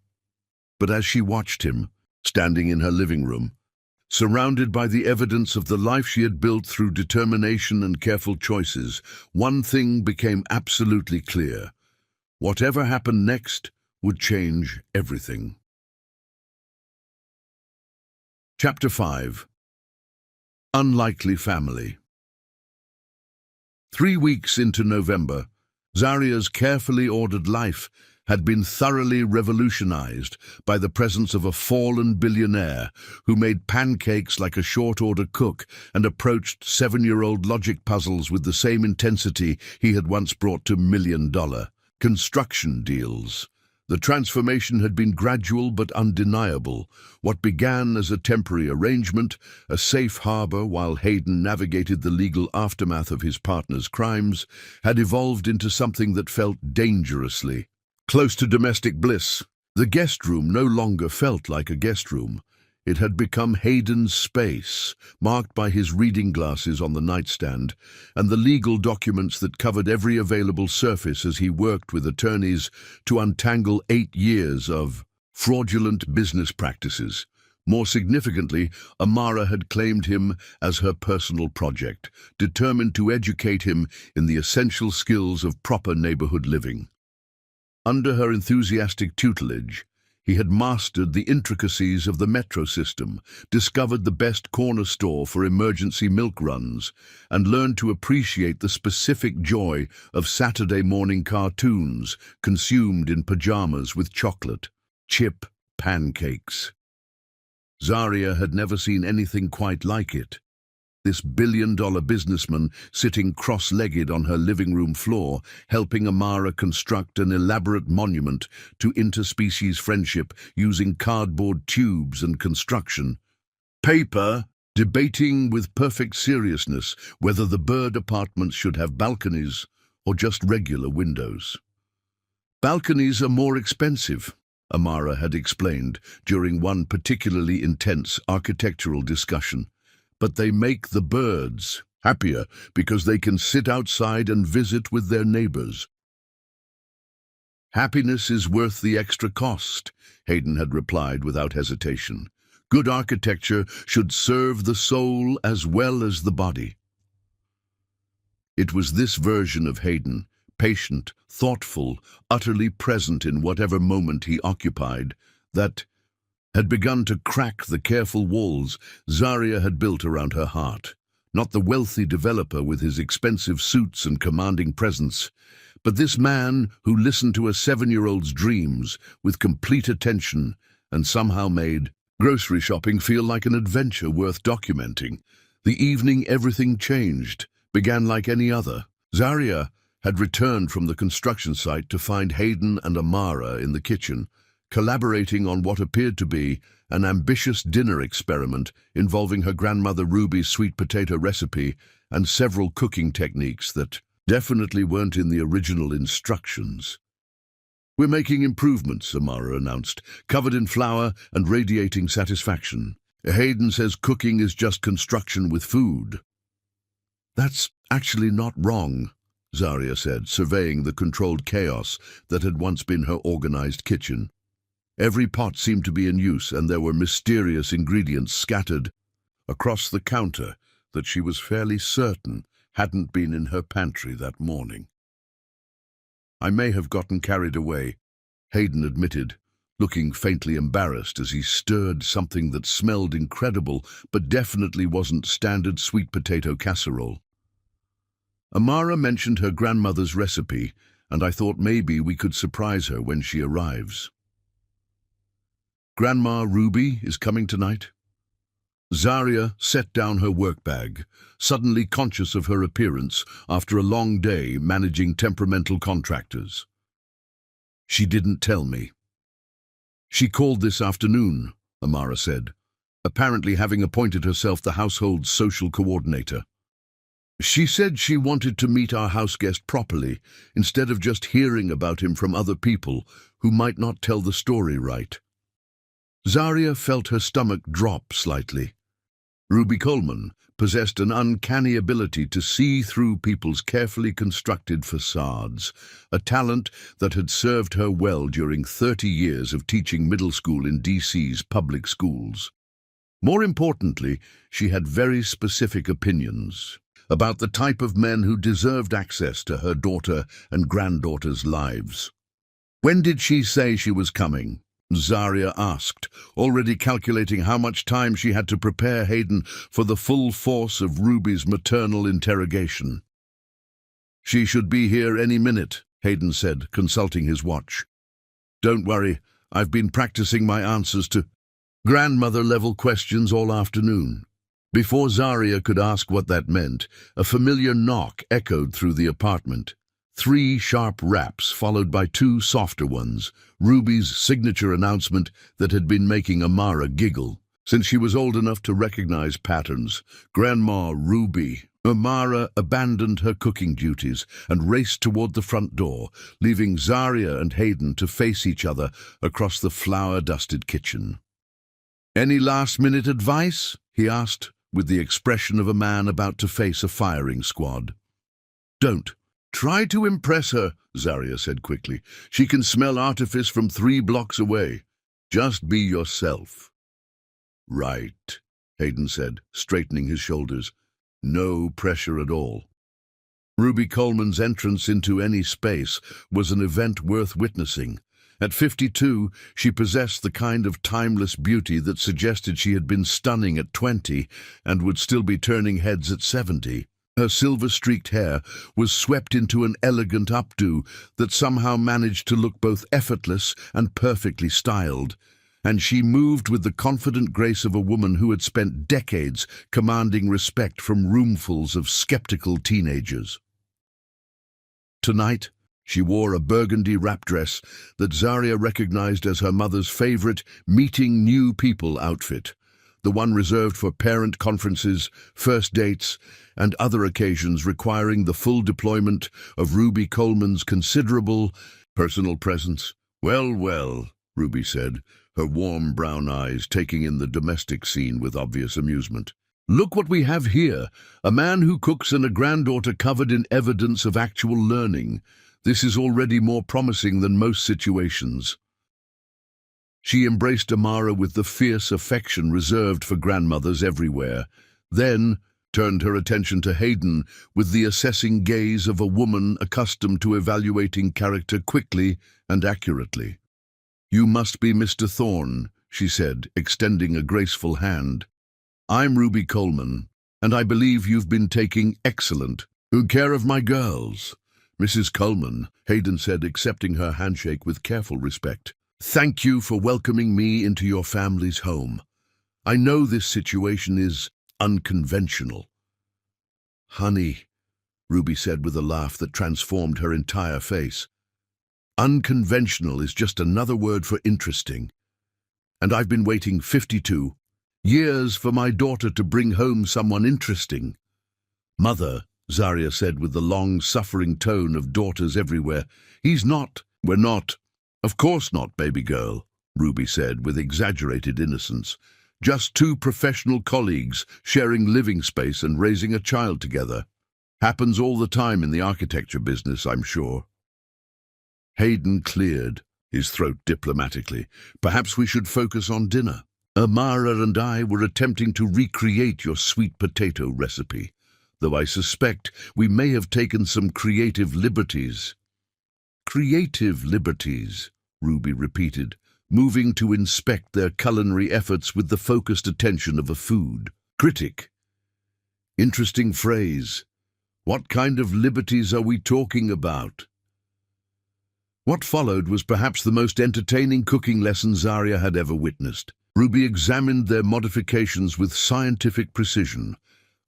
But as she watched him, standing in her living room, surrounded by the evidence of the life she had built through determination and careful choices, one thing became absolutely clear. Whatever happened next would change everything. Chapter 5. Unlikely Family. 3 weeks into November, Zaria's carefully ordered life had been thoroughly revolutionized by the presence of a fallen billionaire who made pancakes like a short-order cook and approached 7-year-old logic puzzles with the same intensity he had once brought to million-dollar construction deals. The transformation had been gradual but undeniable. What began as a temporary arrangement, a safe harbor while Hayden navigated the legal aftermath of his partner's crimes, had evolved into something that felt dangerously close to domestic bliss. The guest room no longer felt like a guest room. It had become Hayden's space, marked by his reading glasses on the nightstand and the legal documents that covered every available surface as he worked with attorneys to untangle 8 years of fraudulent business practices. More significantly, Amara had claimed him as her personal project, determined to educate him in the essential skills of proper neighborhood living. Under her enthusiastic tutelage, he had mastered the intricacies of the metro system, discovered the best corner store for emergency milk runs, and learned to appreciate the specific joy of Saturday morning cartoons consumed in pajamas with chocolate chip pancakes. Zaria had never seen anything quite like it. This billion-dollar businessman sitting cross-legged on her living room floor, helping Amara construct an elaborate monument to interspecies friendship using cardboard tubes and construction paper, debating with perfect seriousness whether the Bird apartments should have balconies or just regular windows. Balconies are more expensive, Amara had explained during one particularly intense architectural discussion. But they make the birds happier because they can sit outside and visit with their neighbors. Happiness is worth the extra cost, Hayden had replied without hesitation. Good architecture should serve the soul as well as the body. It was this version of Hayden, patient, thoughtful, utterly present in whatever moment he occupied, that had begun to crack the careful walls Zaria had built around her heart. Not the wealthy developer with his expensive suits and commanding presence, but this man who listened to a 7-year-old's dreams with complete attention and somehow made grocery shopping feel like an adventure worth documenting. The evening everything changed, began like any other. Zaria had returned from the construction site to find Hayden and Amara in the kitchen, collaborating on what appeared to be an ambitious dinner experiment involving her grandmother Ruby's sweet potato recipe and several cooking techniques that definitely weren't in the original instructions. "We're making improvements," Amara announced, covered in flour and radiating satisfaction. "Hayden says cooking is just construction with food." "That's actually not wrong," Zaria said, surveying the controlled chaos that had once been her organized kitchen. Every pot seemed to be in use, and there were mysterious ingredients scattered across the counter that she was fairly certain hadn't been in her pantry that morning. "I may have gotten carried away," Hayden admitted, looking faintly embarrassed as he stirred something that smelled incredible but definitely wasn't standard sweet potato casserole. "Amara mentioned her grandmother's recipe, and I thought maybe we could surprise her when she arrives." "Grandma Ruby is coming tonight?" Zaria set down her work bag, suddenly conscious of her appearance after a long day managing temperamental contractors. "She didn't tell me." "She called this afternoon," Amara said. apparently having appointed herself the household's social coordinator. She said she wanted to meet our house guest properly, instead of just hearing about him from other people who might not tell the story right. Zarya felt her stomach drop slightly. Ruby Coleman possessed an uncanny ability to see through people's carefully constructed facades, a talent that had served her well during 30 years of teaching middle school in DC's public schools. More importantly, she had very specific opinions about the type of men who deserved access to her daughter and granddaughter's lives. "When did she say she was coming?" Zarya asked, already calculating how much time she had to prepare Hayden for the full force of Ruby's maternal interrogation. "She should be here any minute," Hayden said, consulting his watch. "Don't worry, I've been practicing my answers to grandmother-level questions all afternoon." Before Zarya could ask what that meant, a familiar knock echoed through the apartment. 3 sharp raps, followed by 2 softer ones, Ruby's signature announcement that had been making Amara giggle. Since she was old enough to recognize patterns, Grandma Ruby, Amara abandoned her cooking duties and raced toward the front door, leaving Zarya and Hayden to face each other across the flour-dusted kitchen. "Any last-minute advice?" he asked, with the expression of a man about to face a firing squad. "Don't try to impress her," Zarya said quickly. "She can smell artifice from 3 blocks away. Just be yourself." "Right," Hayden said, straightening his shoulders. "No pressure at all." Ruby Coleman's entrance into any space was an event worth witnessing. At 52, she possessed the kind of timeless beauty that suggested she had been stunning at 20 and would still be turning heads at 70. Her silver-streaked hair was swept into an elegant updo that somehow managed to look both effortless and perfectly styled, and she moved with the confident grace of a woman who had spent decades commanding respect from roomfuls of skeptical teenagers. Tonight, she wore a burgundy wrap dress that Zarya recognized as her mother's favorite meeting new people outfit, the one reserved for parent conferences, first dates, and other occasions requiring the full deployment of Ruby Coleman's considerable personal presence. "Well, well," Ruby said, her warm brown eyes taking in the domestic scene with obvious amusement. "Look what we have here, a man who cooks and a granddaughter covered in evidence of actual learning. This is already more promising than most situations." She embraced Amara with the fierce affection reserved for grandmothers everywhere, then turned her attention to Hayden with the assessing gaze of a woman accustomed to evaluating character quickly and accurately. "You must be Mr. Thorne," she said, extending a graceful hand. "I'm Ruby Coleman, and I believe you've been taking excellent good care of my girls." "Mrs. Coleman," Hayden said, accepting her handshake with careful respect. "Thank you for welcoming me into your family's home. I know this situation is unconventional." "Honey," Ruby said with a laugh that transformed her entire face. "Unconventional is just another word for interesting. And I've been waiting 52 years for my daughter to bring home someone interesting." "Mother," Zarya said with the long-suffering tone of daughters everywhere, "he's not." "We're not." "Of course not, baby girl," Ruby said with exaggerated innocence. "Just 2 professional colleagues sharing living space and raising a child together. Happens all the time in the architecture business, I'm sure." Hayden cleared his throat diplomatically. "Perhaps we should focus on dinner. Amara and I were attempting to recreate your sweet potato recipe, though I suspect we may have taken some creative liberties." "Creative liberties," Ruby repeated, moving to inspect their culinary efforts with the focused attention of a food critic. "Interesting phrase. What kind of liberties are we talking about?" What followed was perhaps the most entertaining cooking lesson Zarya had ever witnessed. Ruby examined their modifications with scientific precision,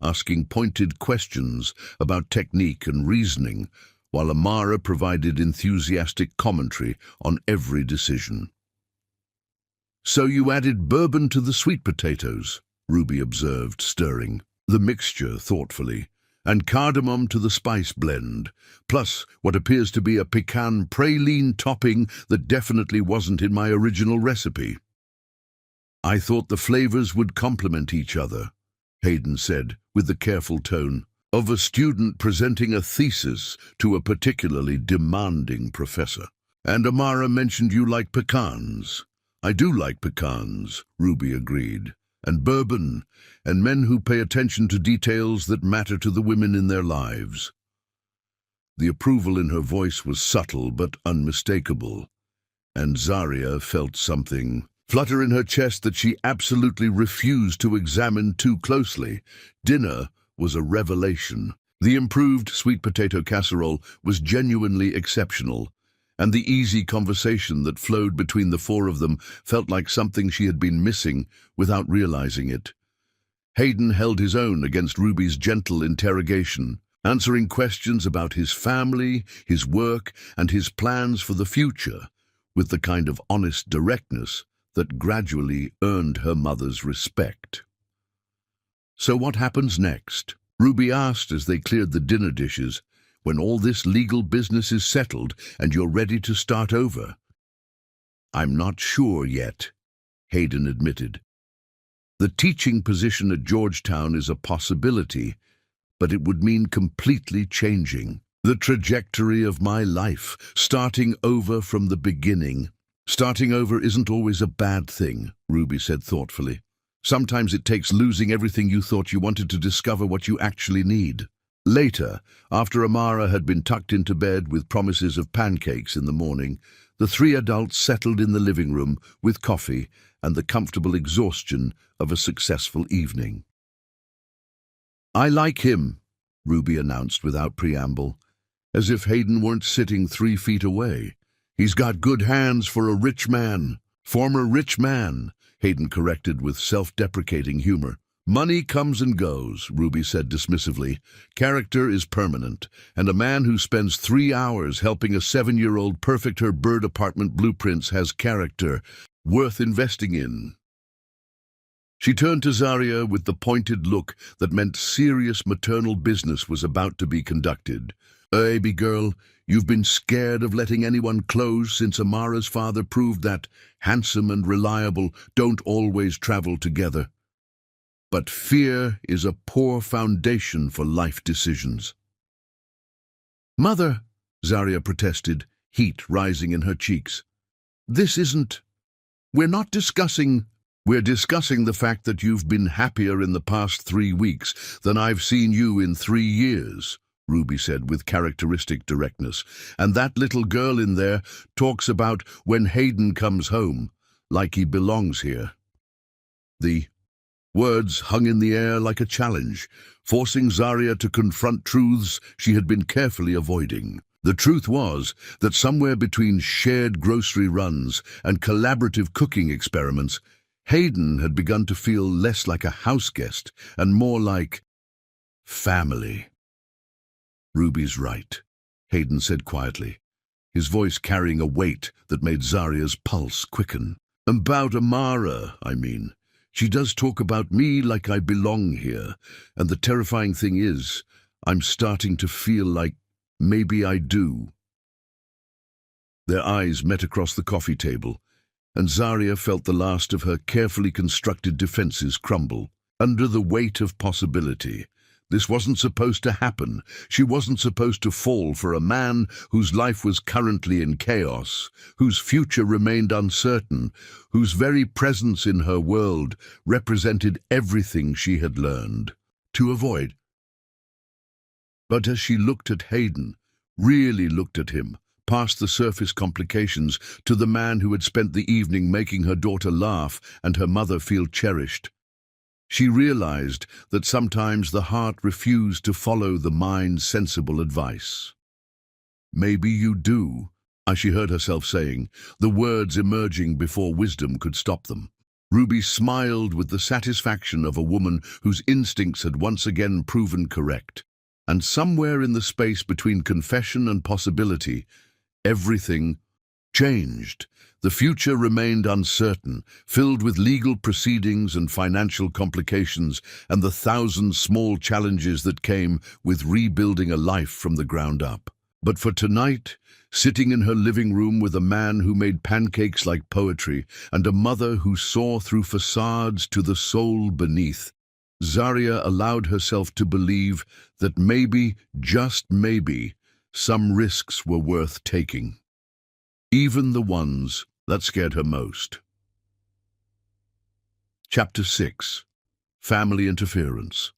asking pointed questions about technique and reasoning, while Amara provided enthusiastic commentary on every decision. So you added bourbon to the sweet potatoes, Ruby observed, stirring the mixture thoughtfully, and cardamom to the spice blend, plus what appears to be a pecan praline topping that definitely wasn't in my original recipe. I thought the flavors would complement each other, Hayden said, with the careful tone of a student presenting a thesis to a particularly demanding professor. And Amara mentioned you like pecans. I do like pecans, Ruby agreed, and bourbon, and men who pay attention to details that matter to the women in their lives. The approval in her voice was subtle but unmistakable, and Zarya felt something flutter in her chest that she absolutely refused to examine too closely. Dinner was a revelation. The improved sweet potato casserole was genuinely exceptional, and the easy conversation that flowed between the four of them felt like something she had been missing without realizing it. Hayden held his own against Ruby's gentle interrogation, answering questions about his family, his work, and his plans for the future, with the kind of honest directness that gradually earned her mother's respect. So what happens next? Ruby asked as they cleared the dinner dishes. When all this legal business is settled and you're ready to start over? I'm not sure yet, Hayden admitted. The teaching position at Georgetown is a possibility, but it would mean completely changing the trajectory of my life, starting over from the beginning. Starting over isn't always a bad thing, Ruby said thoughtfully. Sometimes it takes losing everything you thought you wanted to discover what you actually need. Later, after Amara had been tucked into bed with promises of pancakes in the morning, the three adults settled in the living room with coffee and the comfortable exhaustion of a successful evening. I like him, Ruby announced without preamble, as if Hayden weren't sitting 3 feet away. He's got good hands for a rich man. Former rich man, Hayden corrected with self-deprecating humor. Money comes and goes, Ruby said dismissively. Character is permanent, and a man who spends 3 hours helping a 7-year-old perfect her bird apartment blueprints has character worth investing in. She turned to Zarya with the pointed look that meant serious maternal business was about to be conducted. Baby girl, you've been scared of letting anyone close since Amara's father proved that handsome and reliable don't always travel together. But fear is a poor foundation for life decisions. Mother, Zarya protested, heat rising in her cheeks. This isn't... We're discussing the fact that you've been happier in the past 3 weeks than I've seen you in 3 years, Ruby said with characteristic directness. And that little girl in there talks about when Hayden comes home, like he belongs here. The words hung in the air like a challenge, forcing Zarya to confront truths she had been carefully avoiding. The truth was that somewhere between shared grocery runs and collaborative cooking experiments, Hayden had begun to feel less like a house guest and more like family. Ruby's right, Hayden said quietly, his voice carrying a weight that made Zarya's pulse quicken. About Amara, I mean. She does talk about me like I belong here, and the terrifying thing is, I'm starting to feel like maybe I do. Their eyes met across the coffee table, and Zarya felt the last of her carefully constructed defenses crumble under the weight of possibility. This wasn't supposed to happen. She wasn't supposed to fall for a man whose life was currently in chaos, whose future remained uncertain, whose very presence in her world represented everything she had learned to avoid. But as she looked at Hayden, really looked at him, past the surface complications, to the man who had spent the evening making her daughter laugh and her mother feel cherished, she realized that sometimes the heart refused to follow the mind's sensible advice. Maybe you do, as she heard herself saying, the words emerging before wisdom could stop them. Ruby smiled with the satisfaction of a woman whose instincts had once again proven correct. And somewhere in the space between confession and possibility, everything changed. The future remained uncertain, filled with legal proceedings and financial complications, and the thousand small challenges that came with rebuilding a life from the ground up. But for tonight, sitting in her living room with a man who made pancakes like poetry and a mother who saw through facades to the soul beneath, Zaria allowed herself to believe that maybe, just maybe, some risks were worth taking. Even the ones that scared her most. Chapter 6. Family Interference.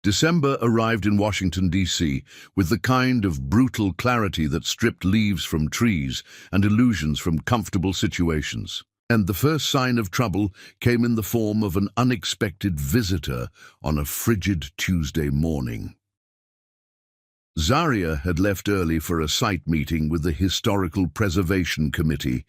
December arrived in Washington, D.C., with the kind of brutal clarity that stripped leaves from trees and illusions from comfortable situations. And the first sign of trouble came in the form of an unexpected visitor on a frigid Tuesday morning. Zaria had left early for a site meeting with the Historical Preservation Committee,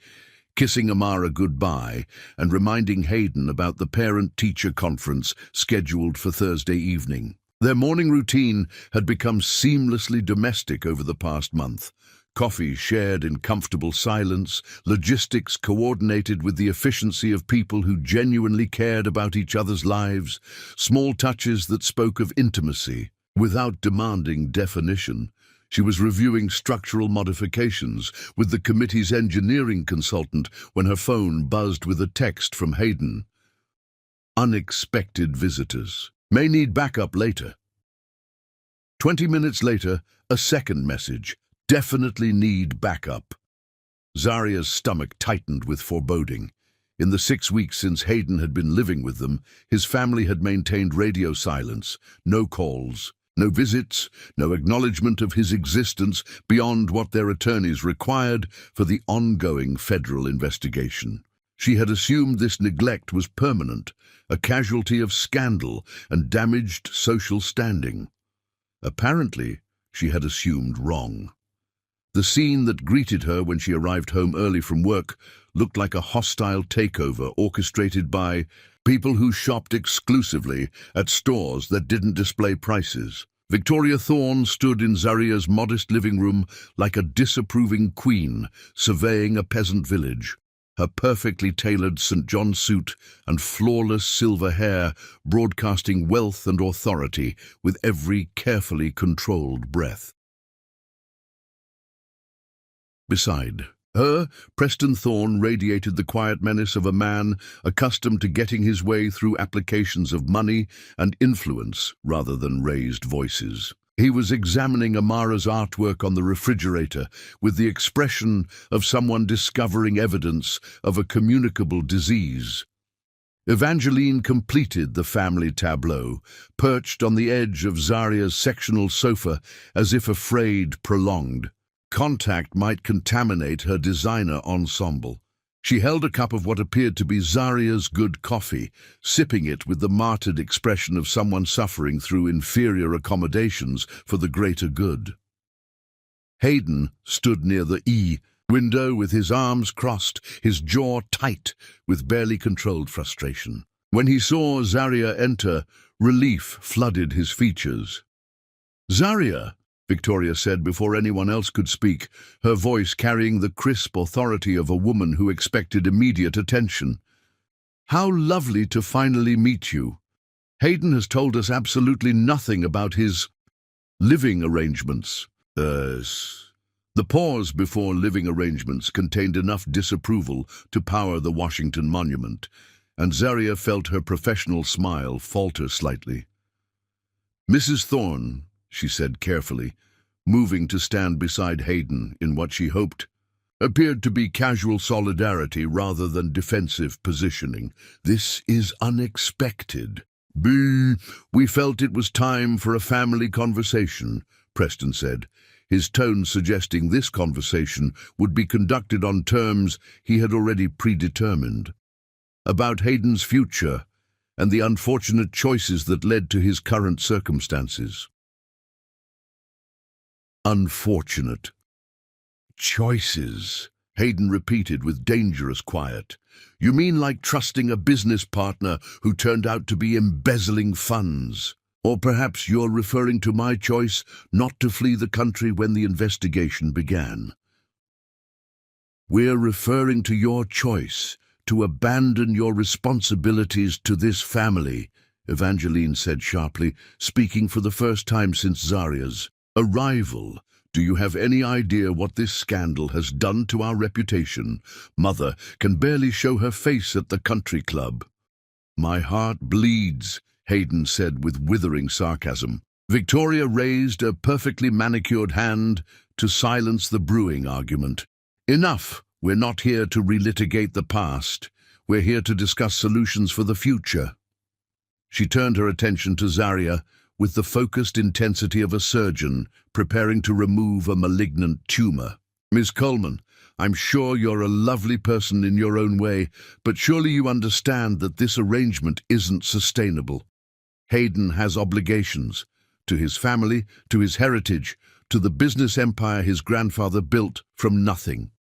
kissing Amara goodbye and reminding Hayden about the parent-teacher conference scheduled for Thursday evening. Their morning routine had become seamlessly domestic over the past month. Coffee shared in comfortable silence, logistics coordinated with the efficiency of people who genuinely cared about each other's lives, small touches that spoke of intimacy. Without demanding definition, she was reviewing structural modifications with the committee's engineering consultant when her phone buzzed with a text from Hayden. Unexpected visitors. May need backup later. 20 minutes later, a second message. Definitely need backup. Zaria's stomach tightened with foreboding. In the 6 weeks since Hayden had been living with them, his family had maintained radio silence, no calls, no visits, no acknowledgement of his existence beyond what their attorneys required for the ongoing federal investigation. She had assumed this neglect was permanent, a casualty of scandal and damaged social standing. Apparently, she had assumed wrong. The scene that greeted her when she arrived home early from work looked like a hostile takeover orchestrated by people who shopped exclusively at stores that didn't display prices. Victoria Thorne stood in Zaria's modest living room like a disapproving queen surveying a peasant village. Her perfectly tailored St. John suit and flawless silver hair broadcasting wealth and authority with every carefully controlled breath. Beside her, Preston Thorne radiated the quiet menace of a man accustomed to getting his way through applications of money and influence rather than raised voices. He was examining Amara's artwork on the refrigerator with the expression of someone discovering evidence of a communicable disease. Evangeline completed the family tableau, perched on the edge of Zaria's sectional sofa as if afraid prolonged contact might contaminate her designer ensemble. She held a cup of what appeared to be Zaria's good coffee, sipping it with the martyred expression of someone suffering through inferior accommodations for the greater good. Hayden stood near the window with his arms crossed, his jaw tight with barely controlled frustration. When he saw Zaria enter, relief flooded his features. "Zaria," Victoria said before anyone else could speak, her voice carrying the crisp authority of a woman who expected immediate attention. "How lovely to finally meet you. Hayden has told us absolutely nothing about his living arrangements." The pause before living arrangements contained enough disapproval to power the Washington Monument, and Zaria felt her professional smile falter slightly. "Mrs. Thorne," she said carefully, moving to stand beside Hayden in what she hoped appeared to be casual solidarity rather than defensive positioning. "This is unexpected. We felt it was time for a family conversation," Preston said, his tone suggesting this conversation would be conducted on terms he had already predetermined. About Hayden's future and the unfortunate choices that led to his current circumstances. "Unfortunate choices," Hayden repeated with dangerous quiet. "You mean like trusting a business partner who turned out to be embezzling funds? Or perhaps you're referring to my choice not to flee the country when the investigation began." We're referring to your choice to abandon your responsibilities to this family, Evangeline said sharply, speaking for the first time since Zaria's arrival. Do you have any idea what this scandal has done to our reputation? Mother can barely show her face at the country club. My heart bleeds, Hayden said with withering sarcasm. Victoria raised a perfectly manicured hand to silence the brewing argument. Enough. We're not here to relitigate the past. We're here to discuss solutions for the future. She turned her attention to Zaria with the focused intensity of a surgeon preparing to remove a malignant tumor. Ms. Coleman, I'm sure you're a lovely person in your own way, but surely you understand that this arrangement isn't sustainable. Hayden has obligations to his family, to his heritage, to the business empire his grandfather built from nothing.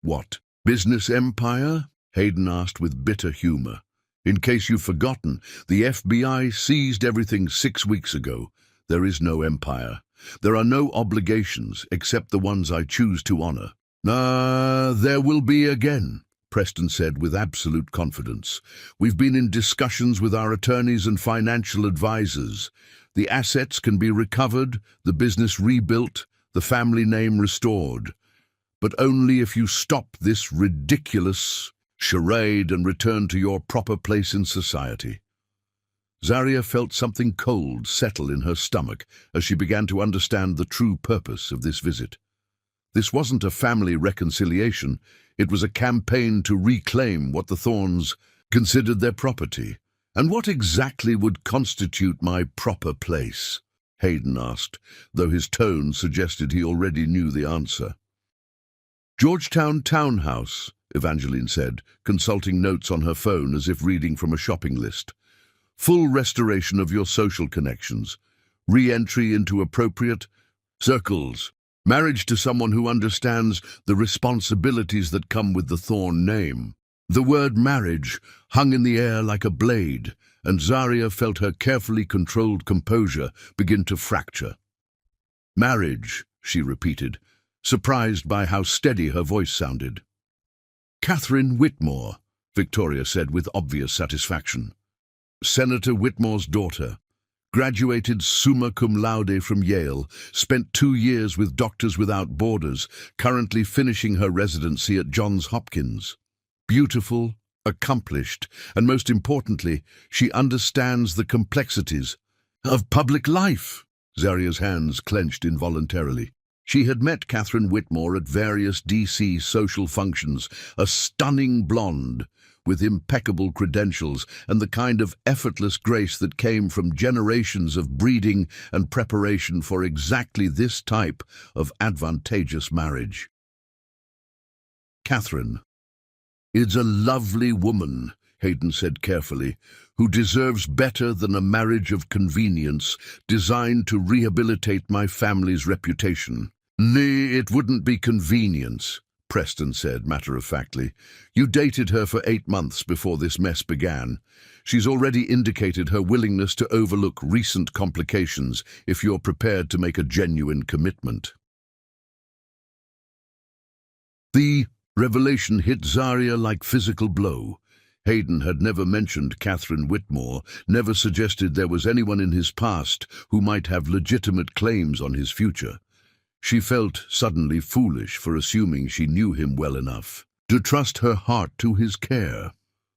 What, business empire? Hayden asked with bitter humor. In case you've forgotten, the FBI seized everything 6 weeks ago. There is no empire. There are no obligations except the ones I choose to honor. There will be again, Preston said with absolute confidence. We've been in discussions with our attorneys and financial advisors. The assets can be recovered, the business rebuilt, the family name restored. But only if you stop this ridiculous charade and return to your proper place in society. Zaria felt something cold settle in her stomach as she began to understand the true purpose of this visit. This wasn't a family reconciliation, it was a campaign to reclaim what the Thorns considered their property. And what exactly would constitute my proper place? Hayden asked, though his tone suggested he already knew the answer. Georgetown Townhouse, Evangeline said, consulting notes on her phone as if reading from a shopping list. Full restoration of your social connections. Re-entry into appropriate circles. Marriage to someone who understands the responsibilities that come with the Thorn name. The word marriage hung in the air like a blade, and Zaria felt her carefully controlled composure begin to fracture. Marriage, she repeated, surprised by how steady her voice sounded. Catherine Whitmore, Victoria said with obvious satisfaction. Senator Whitmore's daughter. Graduated summa cum laude from Yale, spent 2 years with Doctors Without Borders, currently finishing her residency at Johns Hopkins. Beautiful, accomplished, and most importantly, she understands the complexities of public life. Zaria's hands clenched involuntarily. She had met Catherine Whitmore at various D.C. social functions, a stunning blonde with impeccable credentials and the kind of effortless grace that came from generations of breeding and preparation for exactly this type of advantageous marriage. Catherine is a lovely woman, Hayden said carefully, who deserves better than a marriage of convenience designed to rehabilitate my family's reputation. It wouldn't be convenience, Preston said matter-of-factly. You dated her for 8 months before this mess began. She's already indicated her willingness to overlook recent complications if you're prepared to make a genuine commitment. The revelation hit Zaria like physical blow. Hayden had never mentioned Catherine Whitmore, never suggested there was anyone in his past who might have legitimate claims on his future. She felt suddenly foolish for assuming she knew him well enough to trust her heart to his care.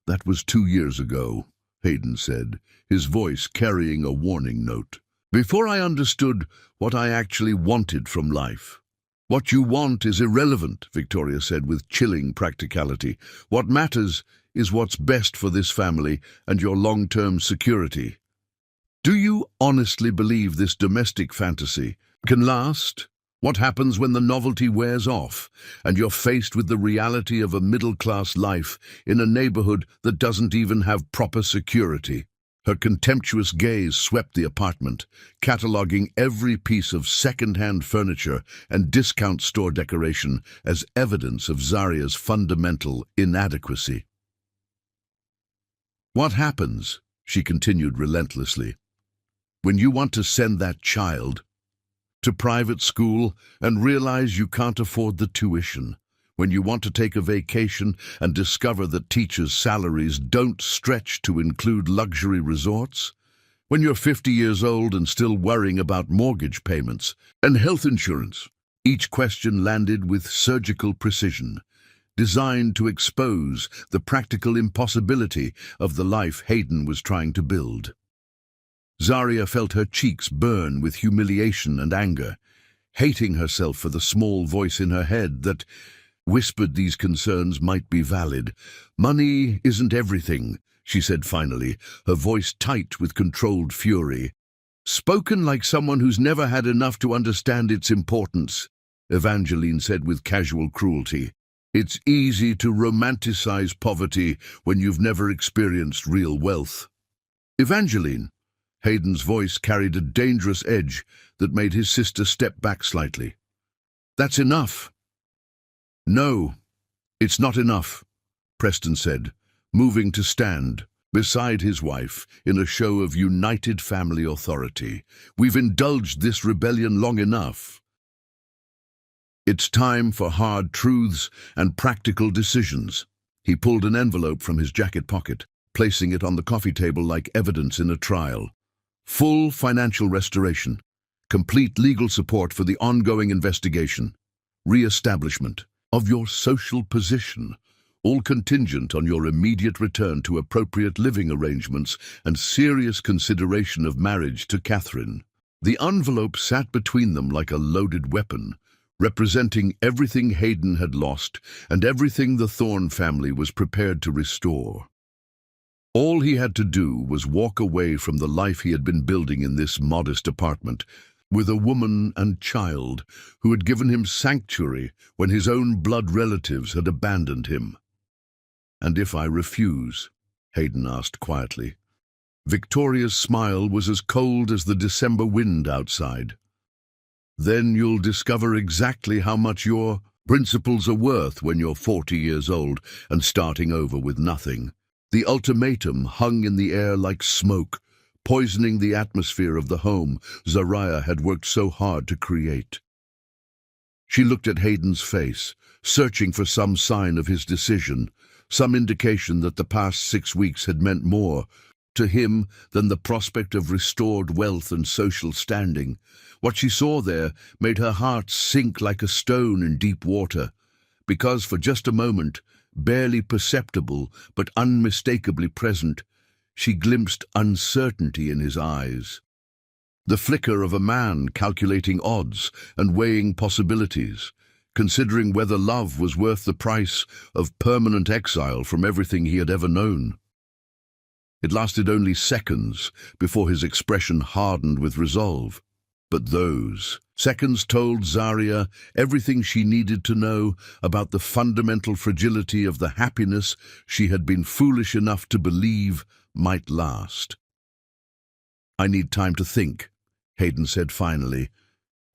That was 2 years ago, Hayden said, his voice carrying a warning note. Before I understood what I actually wanted from life. What you want is irrelevant, Victoria said with chilling practicality. What matters is what's best for this family and your long-term security. Do you honestly believe this domestic fantasy can last? What happens when the novelty wears off and you're faced with the reality of a middle-class life in a neighborhood that doesn't even have proper security? Her contemptuous gaze swept the apartment, cataloging every piece of second-hand furniture and discount store decoration as evidence of Zaria's fundamental inadequacy. What happens, she continued relentlessly, when you want to send that child to private school and realize you can't afford the tuition, When you want to take a vacation and discover that teachers' salaries don't stretch to include luxury resorts? When you're 50 years old and still worrying about mortgage payments and health insurance? Each question landed with surgical precision, designed to expose the practical impossibility of the life Hayden was trying to build. Zaria felt her cheeks burn with humiliation and anger, hating herself for the small voice in her head that whispered these concerns might be valid. "Money isn't everything," she said finally, her voice tight with controlled fury. "Spoken like someone who's never had enough to understand its importance," Evangeline said with casual cruelty. "It's easy to romanticize poverty when you've never experienced real wealth." "Evangeline," Hayden's voice carried a dangerous edge that made his sister step back slightly. "That's enough." "No, it's not enough," Preston said, moving to stand beside his wife in a show of united family authority. "We've indulged this rebellion long enough. It's time for hard truths and practical decisions." He pulled an envelope from his jacket pocket, placing it on the coffee table like evidence in a trial. "Full financial restoration, complete legal support for the ongoing investigation, re-establishment of your social position, all contingent on your immediate return to appropriate living arrangements and serious consideration of marriage to Catherine." The envelope sat between them like a loaded weapon, representing everything Hayden had lost and everything the Thorne family was prepared to restore. All he had to do was walk away from the life he had been building in this modest apartment, with a woman and child who had given him sanctuary when his own blood relatives had abandoned him. "And if I refuse?" Hayden asked quietly. Victoria's smile was as cold as the December wind outside. "Then you'll discover exactly how much your principles are worth when you're 40 years old and starting over with nothing." The ultimatum hung in the air like smoke, poisoning the atmosphere of the home Zaria had worked so hard to create. She looked at Hayden's face, searching for some sign of his decision, some indication that the past 6 weeks had meant more to him than the prospect of restored wealth and social standing. What she saw there made her heart sink like a stone in deep water, because for just a moment, barely perceptible but unmistakably present, she glimpsed uncertainty in his eyes. The flicker of a man calculating odds and weighing possibilities, considering whether love was worth the price of permanent exile from everything he had ever known. It lasted only seconds before his expression hardened with resolve. But those seconds told Zaria everything she needed to know about the fundamental fragility of the happiness she had been foolish enough to believe might last. "I need time to think," Hayden said finally,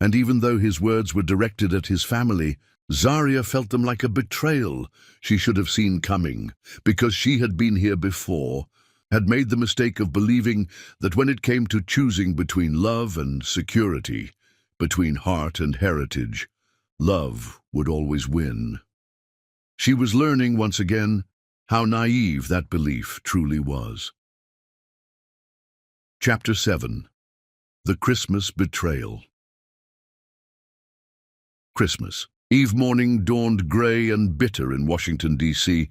and even though his words were directed at his family, Zaria felt them like a betrayal she should have seen coming, because she had been here before, had made the mistake of believing that when it came to choosing between love and security, between heart and heritage, love would always win. She was learning once again how naive that belief truly was. Chapter 7. The Christmas Betrayal. Christmas Eve morning dawned grey and bitter in Washington, D.C.,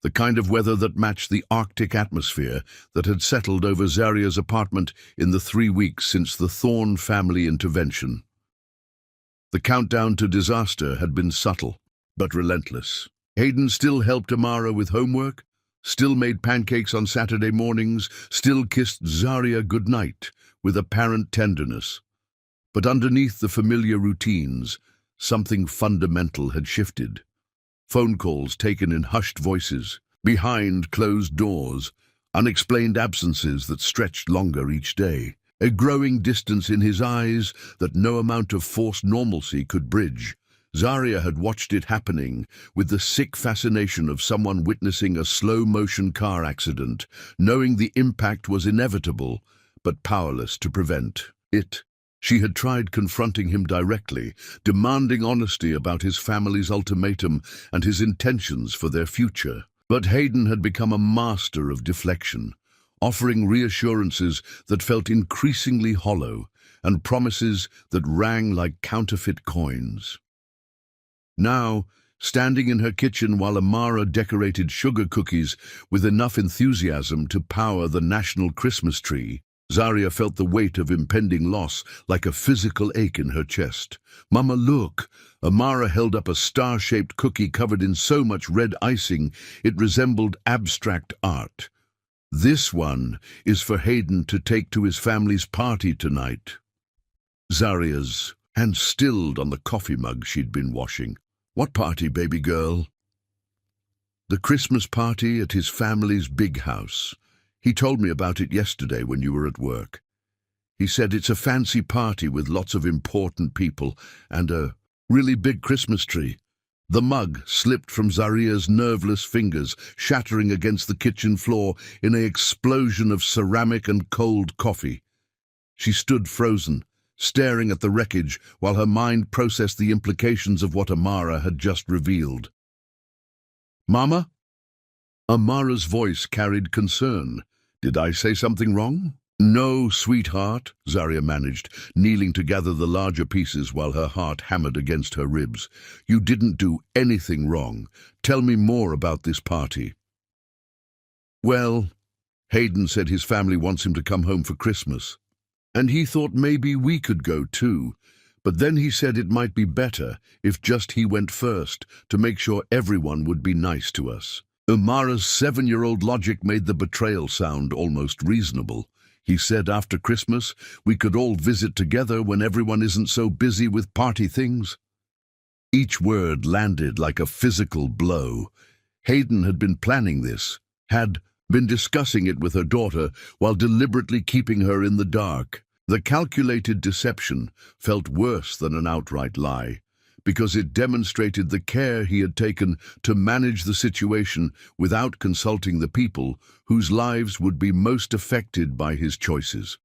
the kind of weather that matched the Arctic atmosphere that had settled over Zaria's apartment in the 3 weeks since the Thorne family intervention. The countdown to disaster had been subtle, but relentless. Hayden still helped Amara with homework, still made pancakes on Saturday mornings, still kissed Zaria goodnight with apparent tenderness. But underneath the familiar routines, something fundamental had shifted. Phone calls taken in hushed voices, behind closed doors, unexplained absences that stretched longer each day, a growing distance in his eyes that no amount of forced normalcy could bridge. Zaria had watched it happening with the sick fascination of someone witnessing a slow-motion car accident, knowing the impact was inevitable, but powerless to prevent it. She had tried confronting him directly, demanding honesty about his family's ultimatum and his intentions for their future. But Hayden had become a master of deflection, offering reassurances that felt increasingly hollow and promises that rang like counterfeit coins. Now, standing in her kitchen while Amara decorated sugar cookies with enough enthusiasm to power the national Christmas tree, Zaria felt the weight of impending loss like a physical ache in her chest. "Mama, look!" Amara held up a star-shaped cookie covered in so much red icing it resembled abstract art. "This one is for Hayden to take to his family's party tonight." Zaria's hand stilled on the coffee mug she'd been washing. "What party, baby girl?" "The Christmas party at his family's big house. He told me about it yesterday when you were at work. He said it's a fancy party with lots of important people and a really big Christmas tree." The mug slipped from Zaria's nerveless fingers, shattering against the kitchen floor in an explosion of ceramic and cold coffee. She stood frozen, staring at the wreckage while her mind processed the implications of what Amara had just revealed. "Mama?" Amara's voice carried concern. "Did I say something wrong?" "No, sweetheart," Zaria managed, kneeling to gather the larger pieces while her heart hammered against her ribs. "You didn't do anything wrong. Tell me more about this party." "Well, Hayden said his family wants him to come home for Christmas, and he thought maybe we could go too. But then he said it might be better if just he went first to make sure everyone would be nice to us." Umara's 7-year-old logic made the betrayal sound almost reasonable. He said after Christmas we could all visit together when everyone isn't so busy with party things. Each word landed like a physical blow. Hayden had been planning this, had been discussing it with her daughter while deliberately keeping her in the dark. The calculated deception felt worse than an outright lie, because it demonstrated the care he had taken to manage the situation without consulting the people whose lives would be most affected by his choices.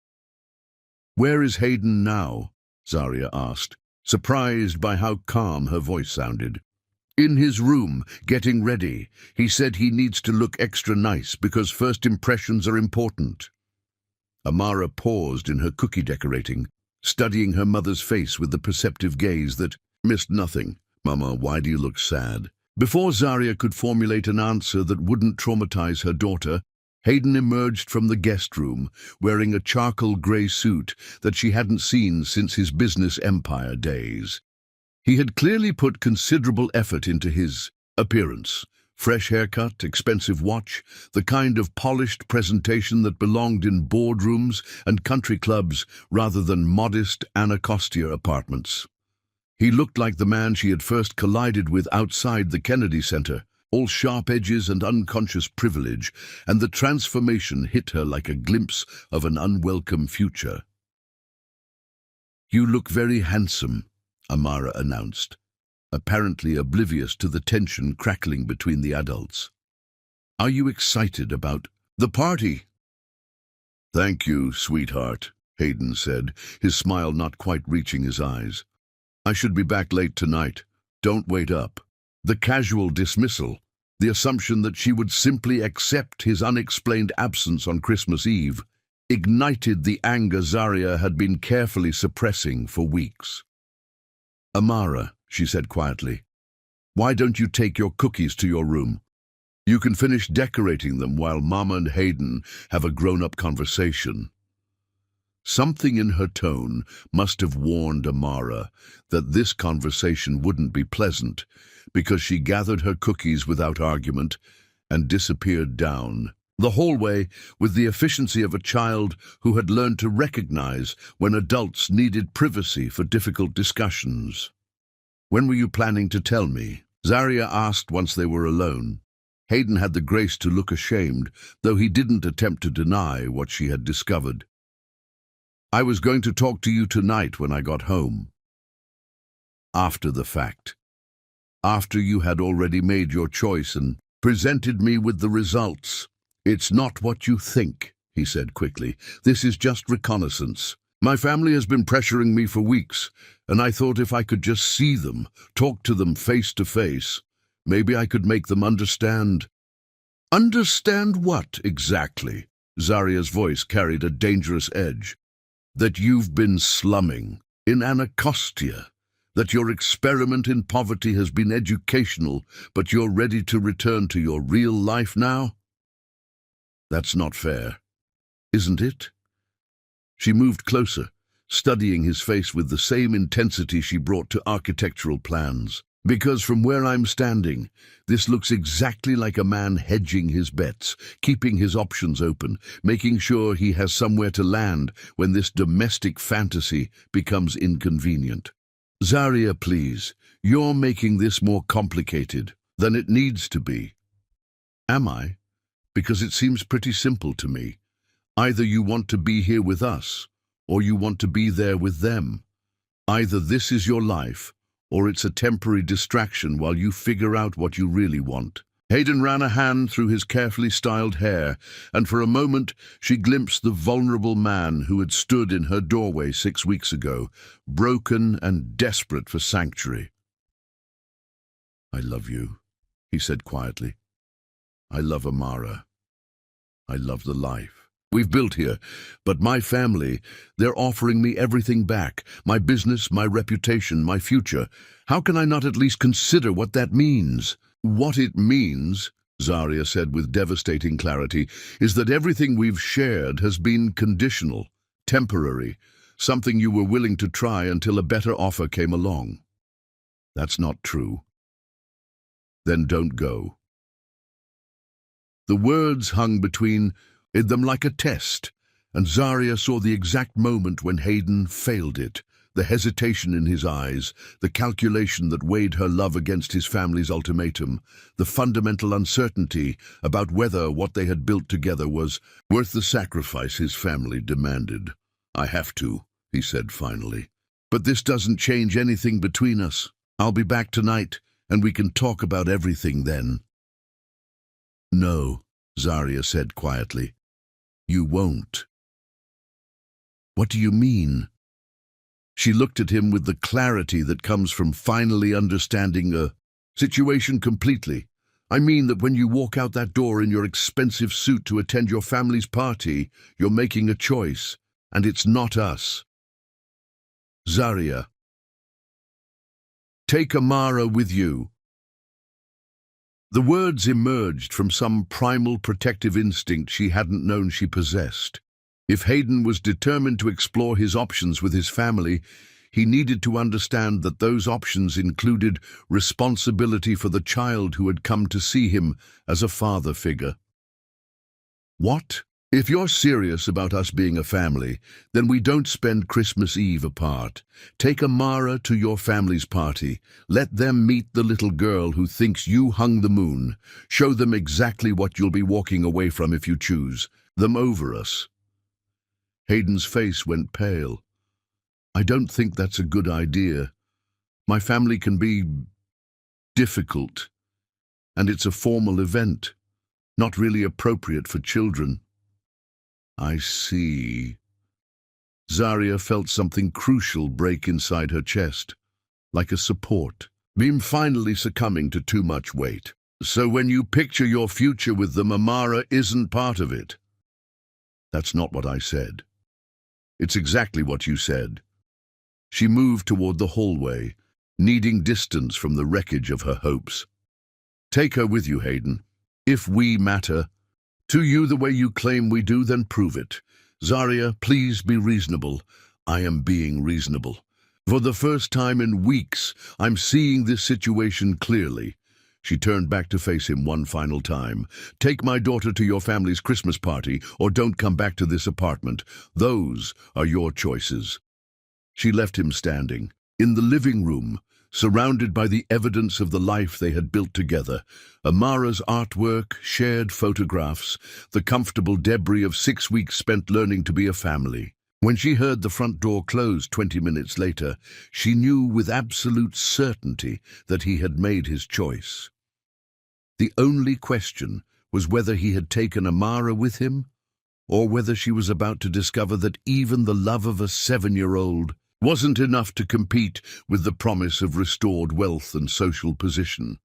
"Where is Hayden now?" Zaria asked, surprised by how calm her voice sounded. "In his room, getting ready. He said he needs to look extra nice because first impressions are important." Amara paused in her cookie decorating, studying her mother's face with the perceptive gaze that missed nothing. "Mama, why do you look sad?" Before Zaria could formulate an answer that wouldn't traumatize her daughter, Hayden emerged from the guest room, wearing a charcoal grey suit that she hadn't seen since his business empire days. He had clearly put considerable effort into his appearance. Fresh haircut, expensive watch, the kind of polished presentation that belonged in boardrooms and country clubs rather than modest Anacostia apartments. He looked like the man she had first collided with outside the Kennedy Center, all sharp edges and unconscious privilege, and the transformation hit her like a glimpse of an unwelcome future. "You look very handsome," Amara announced, apparently oblivious to the tension crackling between the adults. "Are you excited about the party?" "Thank you, sweetheart," Hayden said, his smile not quite reaching his eyes. "I should be back late tonight. Don't wait up." The casual dismissal, the assumption that she would simply accept his unexplained absence on Christmas Eve, ignited the anger Zaria had been carefully suppressing for weeks. "Amara," she said quietly, "why don't you take your cookies to your room? You can finish decorating them while Mama and Hayden have a grown-up conversation." Something in her tone must have warned Amara that this conversation wouldn't be pleasant, because she gathered her cookies without argument and disappeared down the hallway with the efficiency of a child who had learned to recognize when adults needed privacy for difficult discussions. "When were you planning to tell me?" Zaria asked once they were alone. Hayden had the grace to look ashamed, though he didn't attempt to deny what she had discovered. "I was going to talk to you tonight when I got home." "After the fact. After you had already made your choice and presented me with the results." "It's not what you think," he said quickly. "This is just reconnaissance. My family has been pressuring me for weeks, and I thought if I could just see them, talk to them face to face, maybe I could make them understand. Understand what, exactly? Zaria's voice carried a dangerous edge. That you've been slumming in Anacostia, that your experiment in poverty has been educational, but you're ready to return to your real life now? That's not fair, isn't it? She moved closer, studying his face with the same intensity she brought to architectural plans. Because from where I'm standing, this looks exactly like a man hedging his bets, keeping his options open, making sure he has somewhere to land when this domestic fantasy becomes inconvenient. Zaria, please, you're making this more complicated than it needs to be. Am I? Because it seems pretty simple to me. Either you want to be here with us, or you want to be there with them. Either this is your life, or it's a temporary distraction while you figure out what you really want. Hayden ran a hand through his carefully styled hair, and for a moment she glimpsed the vulnerable man who had stood in her doorway 6 weeks ago, broken and desperate for sanctuary. I love you, he said quietly. I love Amara. I love the life we've built here, but my family, they're offering me everything back. My business, my reputation, my future. How can I not at least consider what that means? What it means, Zaria said with devastating clarity, is that everything we've shared has been conditional, temporary, something you were willing to try until a better offer came along. That's not true. Then don't go. The words hung between them like a test, and Zaria saw the exact moment when Hayden failed it, the hesitation in his eyes, the calculation that weighed her love against his family's ultimatum, the fundamental uncertainty about whether what they had built together was worth the sacrifice his family demanded. I have to, he said finally. But this doesn't change anything between us. I'll be back tonight, and we can talk about everything then. No, Zaria said quietly. You won't. What do you mean? She looked at him with the clarity that comes from finally understanding a situation completely. I mean that when you walk out that door in your expensive suit to attend your family's party, you're making a choice, and it's not us. Zaria. Take Amara with you. The words emerged from some primal protective instinct she hadn't known she possessed. If Hayden was determined to explore his options with his family, he needed to understand that those options included responsibility for the child who had come to see him as a father figure. What? If you're serious about us being a family, then we don't spend Christmas Eve apart. Take Amara to your family's party. Let them meet the little girl who thinks you hung the moon. Show them exactly what you'll be walking away from if you choose them over us. Hayden's face went pale. I don't think that's a good idea. My family can be difficult, and it's a formal event, not really appropriate for children. I see. Zaria felt something crucial break inside her chest, like a support beam finally succumbing to too much weight. So when you picture your future with them, Amara isn't part of it. That's not what I said. It's exactly what you said. She moved toward the hallway, needing distance from the wreckage of her hopes. Take her with you, Hayden. If we matter to you the way you claim we do, then prove it. Zaria, please be reasonable. I am being reasonable. For the first time in weeks, I'm seeing this situation clearly. She turned back to face him one final time. Take my daughter to your family's Christmas party, or don't come back to this apartment. Those are your choices. She left him standing, in the living room, surrounded by the evidence of the life they had built together. Amara's artwork, shared photographs, the comfortable debris of 6 weeks spent learning to be a family. When she heard the front door close 20 minutes later, she knew with absolute certainty that he had made his choice. The only question was whether he had taken Amara with him or whether she was about to discover that even the love of a 7-year-old wasn't enough to compete with the promise of restored wealth and social position.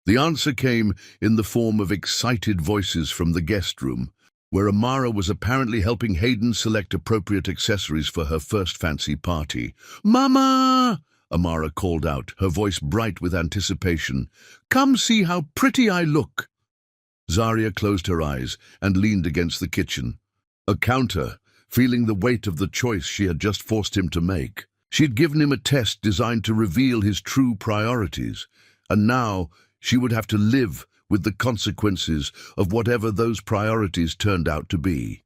The answer came in the form of excited voices from the guest room, where Amara was apparently helping Hayden select appropriate accessories for her first fancy party. "Mama!" Amara called out, her voice bright with anticipation. "Come see how pretty I look." Zaria closed her eyes and leaned against the kitchen. A counter, feeling the weight of the choice she had just forced him to make. She'd given him a test designed to reveal his true priorities, and now she would have to live with the consequences of whatever those priorities turned out to be.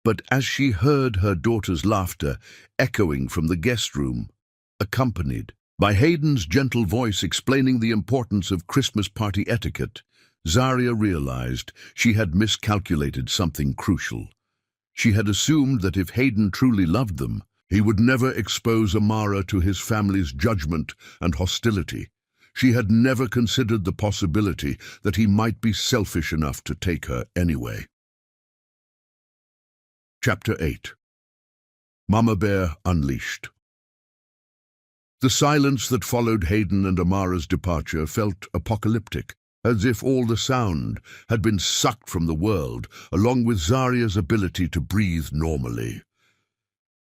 But as she heard her daughter's laughter echoing from the guest room, accompanied by Hayden's gentle voice explaining the importance of Christmas party etiquette, Zaria realized she had miscalculated something crucial. She had assumed that if Hayden truly loved them, he would never expose Amara to his family's judgment and hostility. She had never considered the possibility that he might be selfish enough to take her anyway. Chapter 8. Mama Bear Unleashed. The silence that followed Hayden and Amara's departure felt apocalyptic, as if all the sound had been sucked from the world, along with Zaria's ability to breathe normally.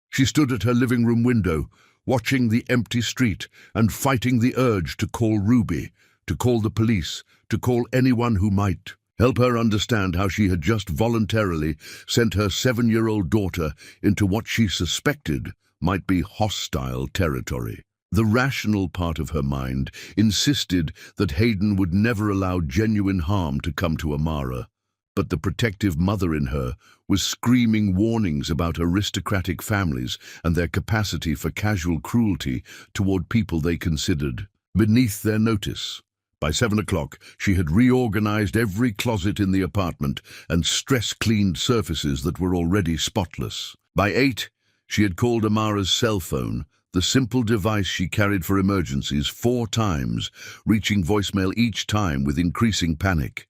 She stood at her living room window, watching the empty street and fighting the urge to call Ruby, to call the police, to call anyone who might help her understand how she had just voluntarily sent her 7-year-old daughter into what she suspected might be hostile territory. The rational part of her mind insisted that Hayden would never allow genuine harm to come to Amara, but the protective mother in her was screaming warnings about aristocratic families and their capacity for casual cruelty toward people they considered beneath their notice. By 7 o'clock, she had reorganized every closet in the apartment and stress-cleaned surfaces that were already spotless. By 8, she had called Amara's cell phone, the simple device she carried for emergencies, 4 times, reaching voicemail each time with increasing panic.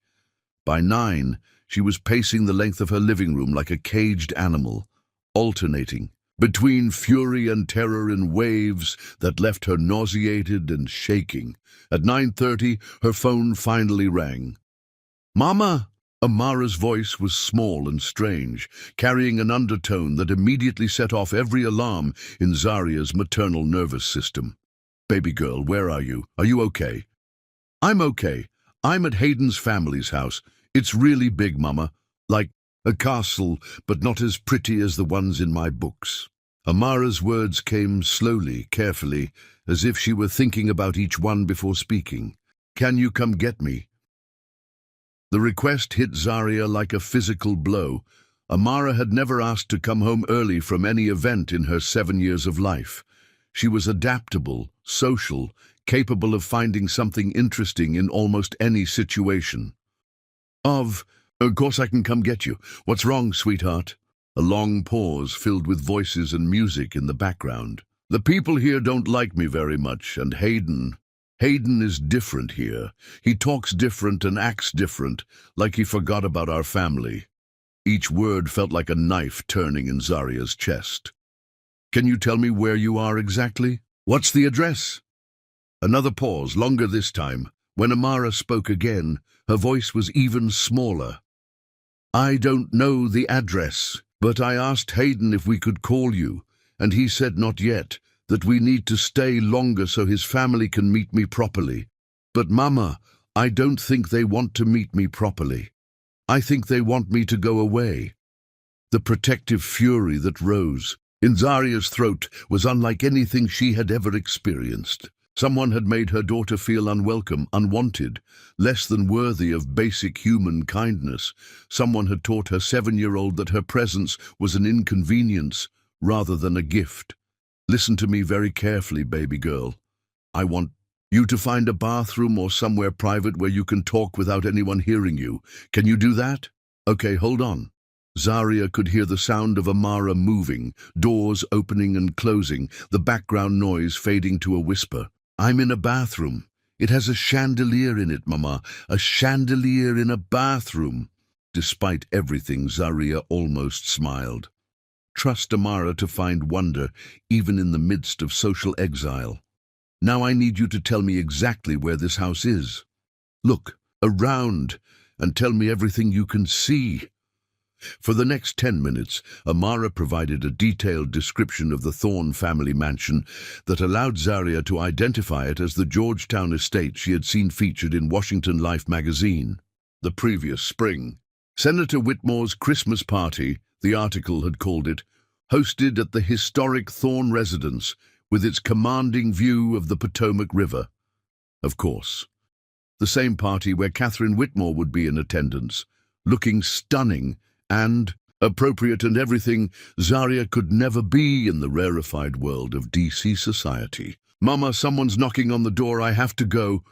By 9, she was pacing the length of her living room like a caged animal, alternating between fury and terror in waves that left her nauseated and shaking. At 9:30, her phone finally rang. "Mama!" Amara's voice was small and strange, carrying an undertone that immediately set off every alarm in Zaria's maternal nervous system. "Baby girl, where are you? Are you okay?" "I'm okay. I'm at Hayden's family's house. It's really big, Mama. Like a castle, but not as pretty as the ones in my books." Amara's words came slowly, carefully, as if she were thinking about each one before speaking. "Can you come get me?" The request hit Zaria like a physical blow. Amara had never asked to come home early from any event in her 7 years of life. She was adaptable, social, capable of finding something interesting in almost any situation. Of course I can come get you. What's wrong, sweetheart?" A long pause filled with voices and music in the background. "The people here don't like me very much, and Hayden is different here. He talks different and acts different, like he forgot about our family." Each word felt like a knife turning in Zaria's chest. "Can you tell me where you are exactly? What's the address?" Another pause, longer this time. When Amara spoke again, her voice was even smaller. "I don't know the address, but I asked Hayden if we could call you, and he said not yet, that we need to stay longer so his family can meet me properly. But Mama, I don't think they want to meet me properly. I think they want me to go away." The protective fury that rose in Zaria's throat was unlike anything she had ever experienced. Someone had made her daughter feel unwelcome, unwanted, less than worthy of basic human kindness. Someone had taught her 7-year-old that her presence was an inconvenience rather than a gift. "Listen to me very carefully, baby girl. I want you to find a bathroom or somewhere private where you can talk without anyone hearing you. Can you do that? Okay, hold on." Zaria could hear the sound of Amara moving, doors opening and closing, the background noise fading to a whisper. "I'm in a bathroom. It has a chandelier in it, Mama. A chandelier in a bathroom." despite everything, Zaria almost smiled. Trust Amara to find wonder, even in the midst of social exile. Now I need you to tell me exactly where this house is. Look around and tell me everything you can see. For the next 10 minutes, Amara provided a detailed description of the Thorne family mansion that allowed Zaria to identify it as the Georgetown estate she had seen featured in Washington Life magazine. The previous spring, Senator Whitmore's Christmas party, the article had called it, hosted at the historic Thorne residence with its commanding view of the Potomac River. Of course, the same party where Catherine Whitmore would be in attendance, looking stunning and appropriate and everything Zaria could never be in the rarefied world of DC society. "Mama, someone's knocking on the door. I have to go."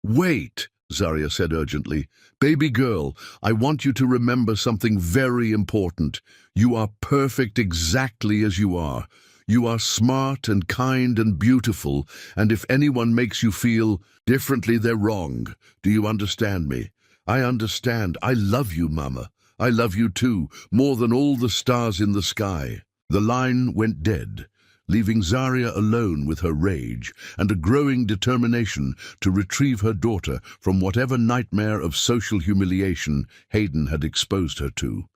"Wait," Zaria said urgently. "Baby girl, I want you to remember something very important. You are perfect exactly as you are. You are smart and kind and beautiful, and if anyone makes you feel differently, they're wrong. Do you understand me?" "I understand. I love you, Mama. I love you too, more than all the stars in the sky." The line went dead, leaving Zaria alone with her rage and a growing determination to retrieve her daughter from whatever nightmare of social humiliation Hayden had exposed her to.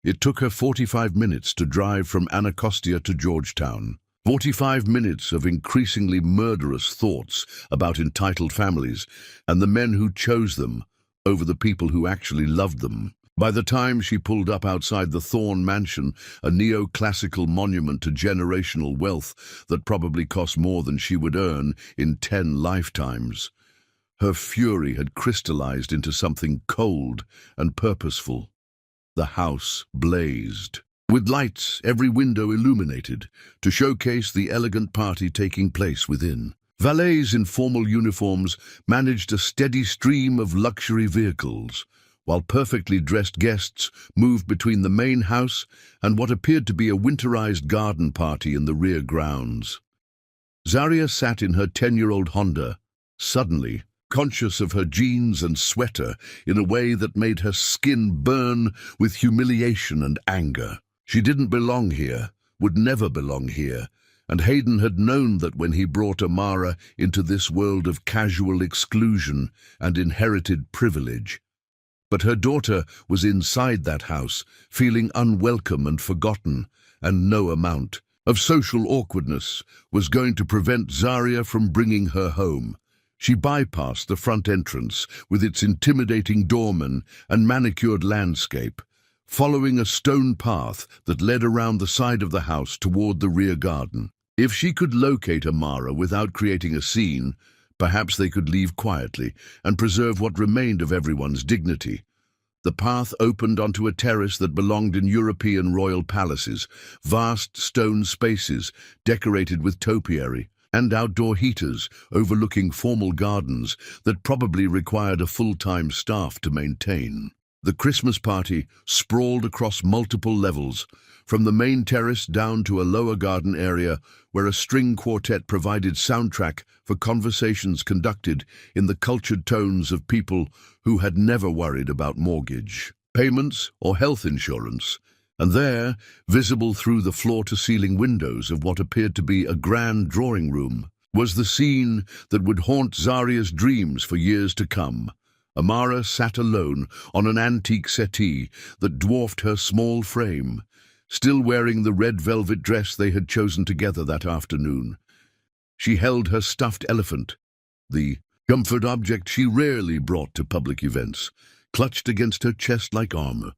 It took her 45 minutes to drive from Anacostia to Georgetown. 45 minutes of increasingly murderous thoughts about entitled families and the men who chose them over the people who actually loved them. By the time she pulled up outside the Thorne mansion, a neoclassical monument to generational wealth that probably cost more than she would earn in 10 lifetimes, her fury had crystallized into something cold and purposeful. The house blazed, with lights, every window illuminated, to showcase the elegant party taking place within. Valets in formal uniforms managed a steady stream of luxury vehicles, while perfectly dressed guests moved between the main house and what appeared to be a winterized garden party in the rear grounds. Zaria sat in her 10-year-old Honda, suddenly conscious of her jeans and sweater in a way that made her skin burn with humiliation and anger. She didn't belong here, would never belong here, and Hayden had known that when he brought Amara into this world of casual exclusion and inherited privilege. But her daughter was inside that house, feeling unwelcome and forgotten, and no amount of social awkwardness was going to prevent Zaria from bringing her home. She bypassed the front entrance with its intimidating doorman and manicured landscape, following a stone path that led around the side of the house toward the rear garden. If she could locate Amara without creating a scene, perhaps they could leave quietly and preserve what remained of everyone's dignity. The path opened onto a terrace that belonged in European royal palaces, vast stone spaces decorated with topiary, and outdoor heaters overlooking formal gardens that probably required a full-time staff to maintain. The Christmas party sprawled across multiple levels, from the main terrace down to a lower garden area where a string quartet provided soundtrack for conversations conducted in the cultured tones of people who had never worried about mortgage, payments, or health insurance. And there, visible through the floor-to-ceiling windows of what appeared to be a grand drawing room, was the scene that would haunt Zaria's dreams for years to come. Amara sat alone on an antique settee that dwarfed her small frame, still wearing the red velvet dress they had chosen together that afternoon. She held her stuffed elephant, the comfort object she rarely brought to public events, clutched against her chest like armor.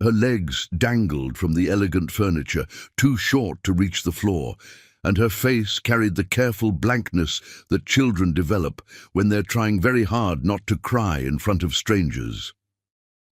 Her legs dangled from the elegant furniture, too short to reach the floor, and her face carried the careful blankness that children develop when they're trying very hard not to cry in front of strangers.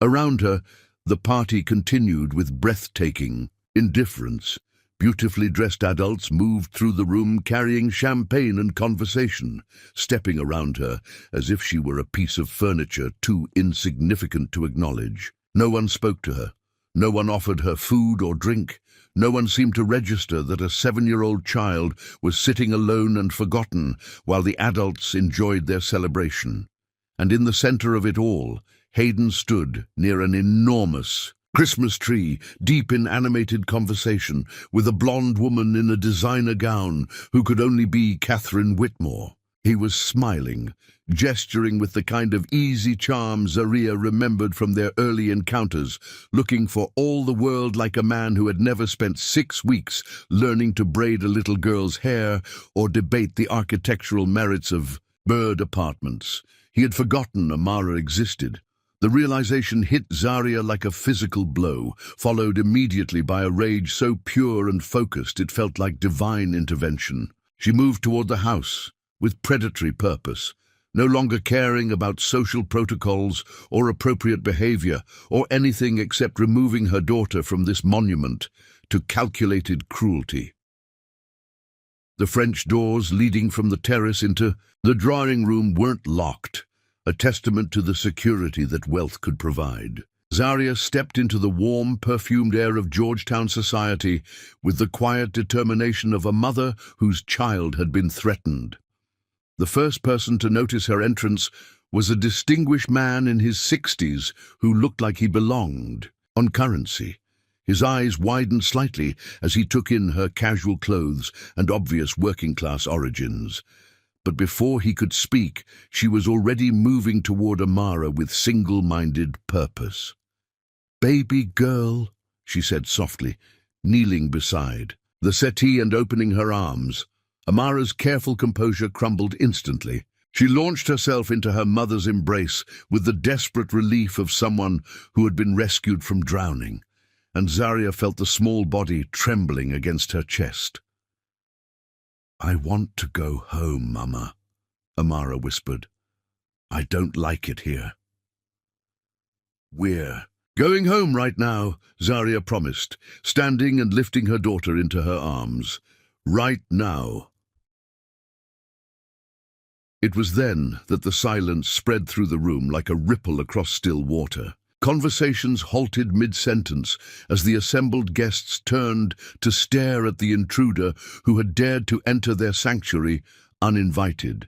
Around her, the party continued with breathtaking indifference. Beautifully dressed adults moved through the room carrying champagne and conversation, stepping around her as if she were a piece of furniture too insignificant to acknowledge. No one spoke to her. No one offered her food or drink. No one seemed to register that a 7-year-old child was sitting alone and forgotten while the adults enjoyed their celebration. And in the center of it all, Hayden stood near an enormous Christmas tree, deep in animated conversation, with a blonde woman in a designer gown who could only be Catherine Whitmore. He was smiling, gesturing with the kind of easy charm Zaria remembered from their early encounters, looking for all the world like a man who had never spent 6 weeks learning to braid a little girl's hair or debate the architectural merits of bird apartments. He had forgotten Amara existed. The realization hit Zaria like a physical blow, followed immediately by a rage so pure and focused it felt like divine intervention. She moved toward the house with predatory purpose, no longer caring about social protocols or appropriate behavior or anything except removing her daughter from this monument to calculated cruelty. The French doors leading from the terrace into the drawing room weren't locked, a testament to the security that wealth could provide. Zaria stepped into the warm, perfumed air of Georgetown society with the quiet determination of a mother whose child had been threatened. The first person to notice her entrance was a distinguished man in his 60s who looked like he belonged on currency. His eyes widened slightly as he took in her casual clothes and obvious working-class origins. But before he could speak, she was already moving toward Amara with single-minded purpose. "Baby girl," she said softly, kneeling beside the settee and opening her arms. Amara's careful composure crumbled instantly. She launched herself into her mother's embrace with the desperate relief of someone who had been rescued from drowning, and Zaria felt the small body trembling against her chest. "I want to go home, Mama," Amara whispered. "I don't like it here." "We're going home right now," Zaria promised, standing and lifting her daughter into her arms. "Right now." It was then that the silence spread through the room like a ripple across still water. Conversations halted mid-sentence as the assembled guests turned to stare at the intruder who had dared to enter their sanctuary uninvited.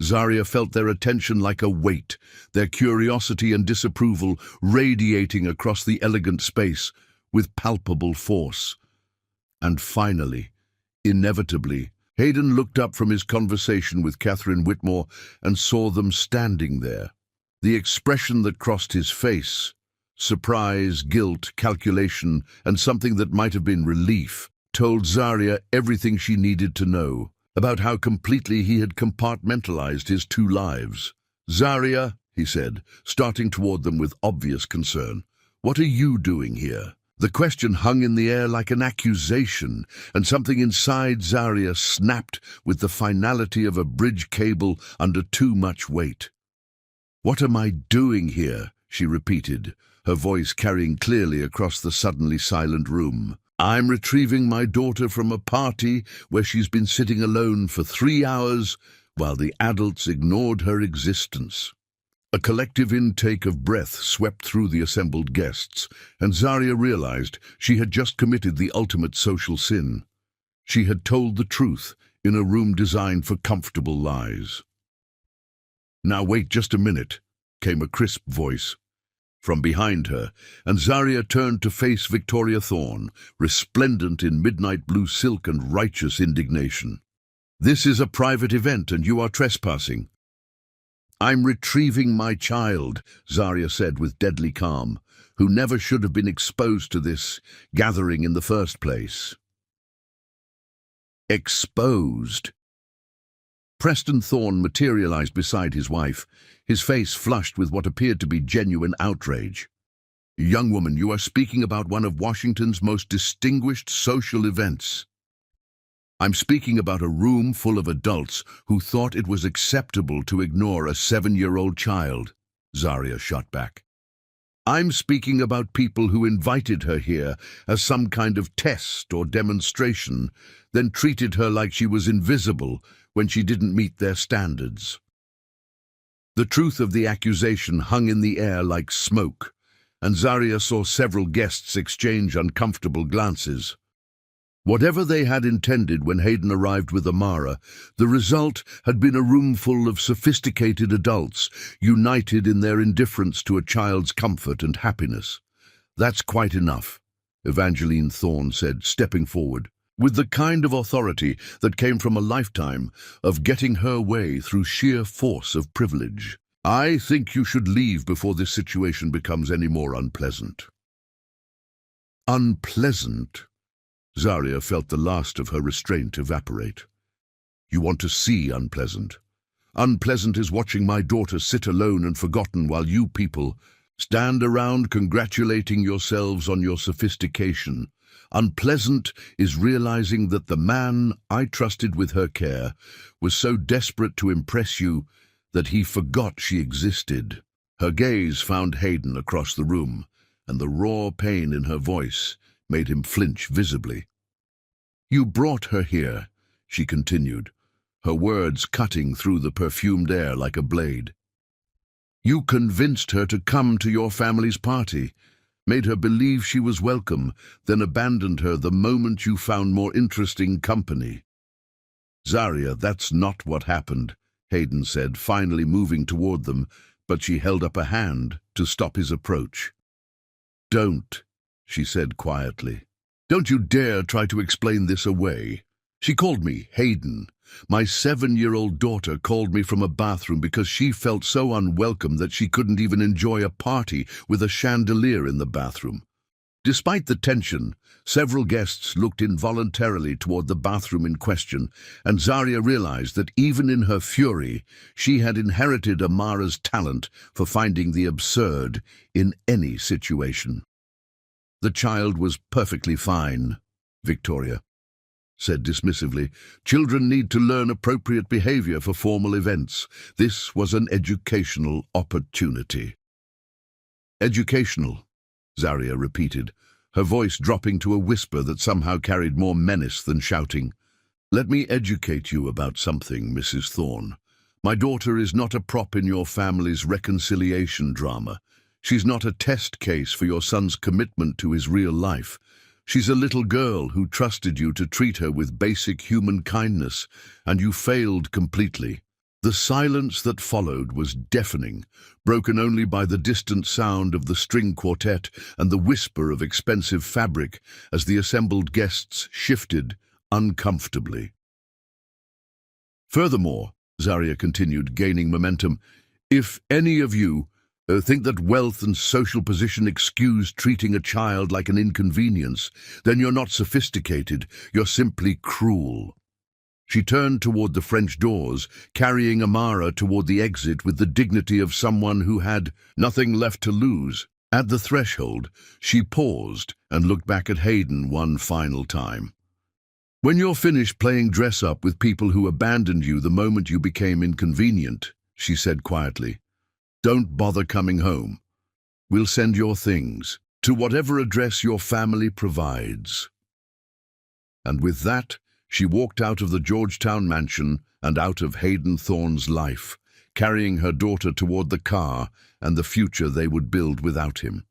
Zaria felt their attention like a weight, their curiosity and disapproval radiating across the elegant space with palpable force. And finally, inevitably, Hayden looked up from his conversation with Catherine Whitmore and saw them standing there. The expression that crossed his face, surprise, guilt, calculation, and something that might have been relief, told Zaria everything she needed to know about how completely he had compartmentalized his two lives. "Zaria," he said, starting toward them with obvious concern, "what are you doing here?" The question hung in the air like an accusation, and something inside Zaria snapped with the finality of a bridge cable under too much weight. "What am I doing here?" she repeated, her voice carrying clearly across the suddenly silent room. "I'm retrieving my daughter from a party where she's been sitting alone for 3 hours while the adults ignored her existence." A collective intake of breath swept through the assembled guests, and Zaria realized she had just committed the ultimate social sin. She had told the truth in a room designed for comfortable lies. "Now wait just a minute," came a crisp voice from behind her, and Zaria turned to face Victoria Thorne, resplendent in midnight blue silk and righteous indignation. "This is a private event and you are trespassing." "I'm retrieving my child," Zaria said with deadly calm, "who never should have been exposed to this gathering in the first place." Exposed? Preston Thorne materialized beside his wife, his face flushed with what appeared to be genuine outrage. "Young woman, you are speaking about one of Washington's most distinguished social events." "I'm speaking about a room full of adults who thought it was acceptable to ignore a 7-year-old child," Zaria shot back. "I'm speaking about people who invited her here as some kind of test or demonstration, then treated her like she was invisible when she didn't meet their standards." The truth of the accusation hung in the air like smoke, and Zaria saw several guests exchange uncomfortable glances. Whatever they had intended when Hayden arrived with Amara, the result had been a room full of sophisticated adults, united in their indifference to a child's comfort and happiness. "That's quite enough," Evangeline Thorne said, stepping forward, with the kind of authority that came from a lifetime of getting her way through sheer force of privilege. "I think you should leave before this situation becomes any more unpleasant." Unpleasant? Zarya felt the last of her restraint evaporate. "You want to see unpleasant? Unpleasant is watching my daughter sit alone and forgotten while you people stand around congratulating yourselves on your sophistication. Unpleasant is realizing that the man I trusted with her care was so desperate to impress you that he forgot she existed." Her gaze found Hayden across the room, and the raw pain in her voice made him flinch visibly. "You brought her here," she continued, her words cutting through the perfumed air like a blade. "You convinced her to come to your family's party, made her believe she was welcome, then abandoned her the moment you found more interesting company." "Zarya, that's not what happened," Hayden said, finally moving toward them, but she held up a hand to stop his approach. "Don't," she said quietly. "Don't you dare try to explain this away. She called me Hayden. My 7-year-old daughter called me from a bathroom because she felt so unwelcome that she couldn't even enjoy a party with a chandelier in the bathroom." Despite the tension, several guests looked involuntarily toward the bathroom in question, and Zarya realized that even in her fury, she had inherited Amara's talent for finding the absurd in any situation. "The child was perfectly fine," Victoria said dismissively. "Children need to learn appropriate behavior for formal events. This was an educational opportunity." "Educational," Zarya repeated, her voice dropping to a whisper that somehow carried more menace than shouting. "Let me educate you about something, Mrs. Thorne. My daughter is not a prop in your family's reconciliation drama. She's not a test case for your son's commitment to his real life. She's a little girl who trusted you to treat her with basic human kindness, and you failed completely." The silence that followed was deafening, broken only by the distant sound of the string quartet and the whisper of expensive fabric as the assembled guests shifted uncomfortably. "Furthermore," Zarya continued, gaining momentum, "if any of you think that wealth and social position excuse treating a child like an inconvenience, then you're not sophisticated, you're simply cruel." She turned toward the French doors, carrying Amara toward the exit with the dignity of someone who had nothing left to lose. At the threshold, she paused and looked back at Hayden one final time. "When you're finished playing dress-up with people who abandoned you the moment you became inconvenient," she said quietly, "don't bother coming home. We'll send your things to whatever address your family provides." And with that, she walked out of the Georgetown mansion and out of Hayden Thorne's life, carrying her daughter toward the car and the future they would build without him.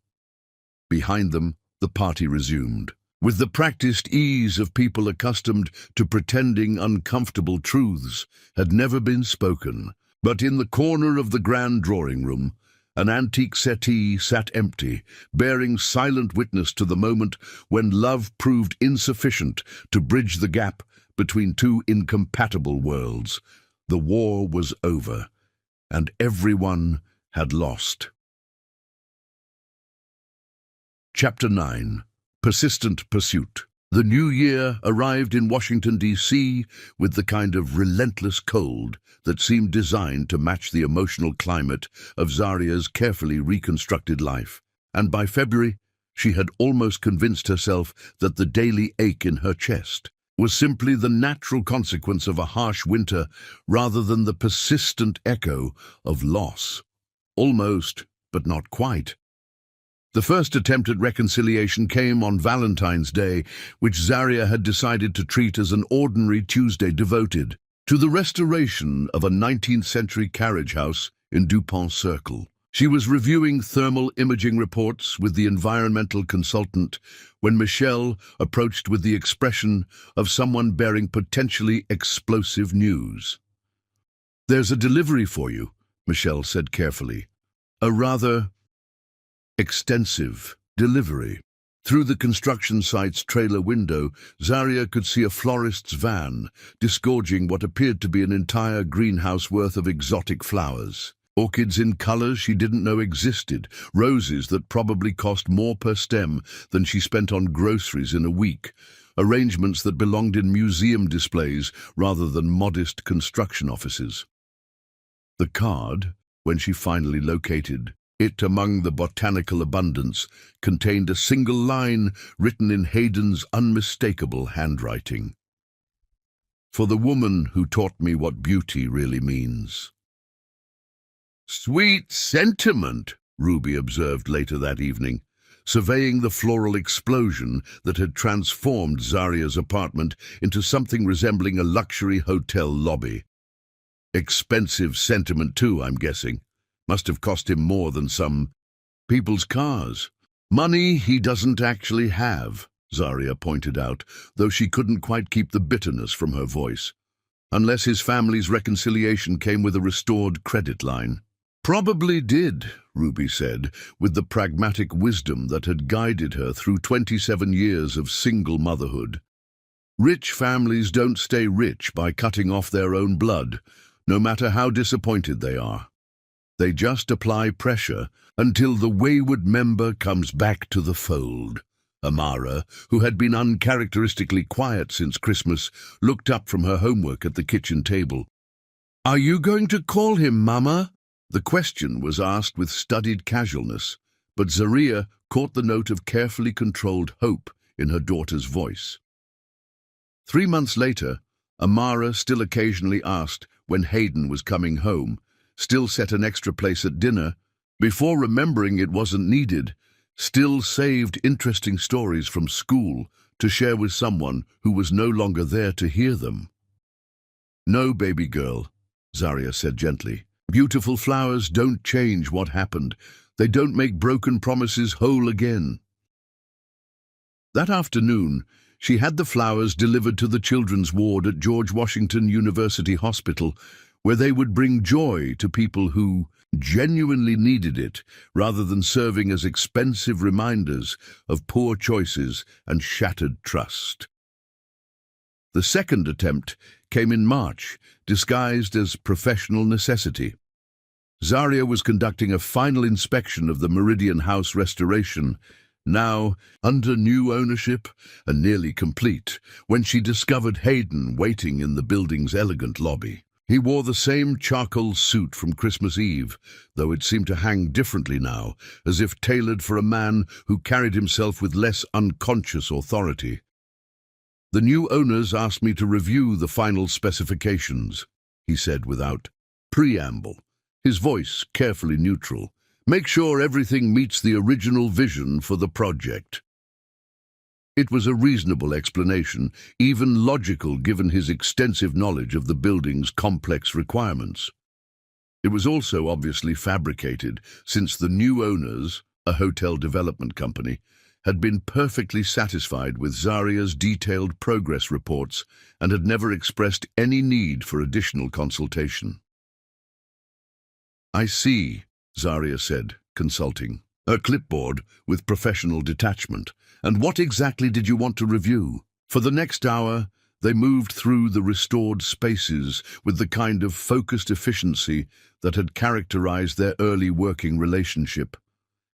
Behind them, the party resumed, with the practiced ease of people accustomed to pretending uncomfortable truths had never been spoken. But in the corner of the grand drawing room, an antique settee sat empty, bearing silent witness to the moment when love proved insufficient to bridge the gap between two incompatible worlds. The war was over, and everyone had lost. Chapter 9. Persistent Pursuit. The new year arrived in Washington, D.C. with the kind of relentless cold that seemed designed to match the emotional climate of Zarya's carefully reconstructed life. And by February, she had almost convinced herself that the daily ache in her chest was simply the natural consequence of a harsh winter rather than the persistent echo of loss. Almost, but not quite. The first attempt at reconciliation came on Valentine's Day, which Zarya had decided to treat as an ordinary Tuesday devoted to the restoration of a 19th-century carriage house in Dupont Circle. She was reviewing thermal imaging reports with the environmental consultant when Michelle approached with the expression of someone bearing potentially explosive news. "There's a delivery for you," Michelle said carefully. "A rather extensive delivery." Through the construction site's trailer window, Zaria could see a florist's van disgorging what appeared to be an entire greenhouse worth of exotic flowers. Orchids in colors she didn't know existed, roses that probably cost more per stem than she spent on groceries in a week, arrangements that belonged in museum displays rather than modest construction offices. The card, when she finally located it among the botanical abundance, contained a single line written in Hayden's unmistakable handwriting. "For the woman who taught me what beauty really means." "Sweet sentiment," Ruby observed later that evening, surveying the floral explosion that had transformed Zaria's apartment into something resembling a luxury hotel lobby. "Expensive sentiment too, I'm guessing. Must have cost him more than some people's cars. Money he doesn't actually have," Zaria pointed out, though she couldn't quite keep the bitterness from her voice. "Unless his family's reconciliation came with a restored credit line." "Probably did," Ruby said, with the pragmatic wisdom that had guided her through 27 years of single motherhood. "Rich families don't stay rich by cutting off their own blood, no matter how disappointed they are. They just apply pressure until the wayward member comes back to the fold." Amara, who had been uncharacteristically quiet since Christmas, looked up from her homework at the kitchen table. "Are you going to call him Mama?" The question was asked with studied casualness, but Zaria caught the note of carefully controlled hope in her daughter's voice. 3 months later, Amara still occasionally asked when Hayden was coming home, still set an extra place at dinner, before remembering it wasn't needed, still saved interesting stories from school to share with someone who was no longer there to hear them. "No, baby girl," Zaria said gently. "Beautiful flowers don't change what happened. They don't make broken promises whole again." That afternoon, she had the flowers delivered to the children's ward at George Washington University Hospital, where they would bring joy to people who genuinely needed it, rather than serving as expensive reminders of poor choices and shattered trust. The second attempt came in March, disguised as professional necessity. Zaria was conducting a final inspection of the Meridian House restoration, now under new ownership and nearly complete, when she discovered Hayden waiting in the building's elegant lobby. He wore the same charcoal suit from Christmas Eve, though it seemed to hang differently now, as if tailored for a man who carried himself with less unconscious authority. "The new owners asked me to review the final specifications," he said without preamble, his voice carefully neutral. "Make sure everything meets the original vision for the project." It was a reasonable explanation, even logical given his extensive knowledge of the building's complex requirements. It was also obviously fabricated, since the new owners, a hotel development company, had been perfectly satisfied with Zaria's detailed progress reports and had never expressed any need for additional consultation. "I see," Zaria said, consulting a clipboard with professional detachment. "And what exactly did you want to review?" For the next hour, they moved through the restored spaces with the kind of focused efficiency that had characterized their early working relationship.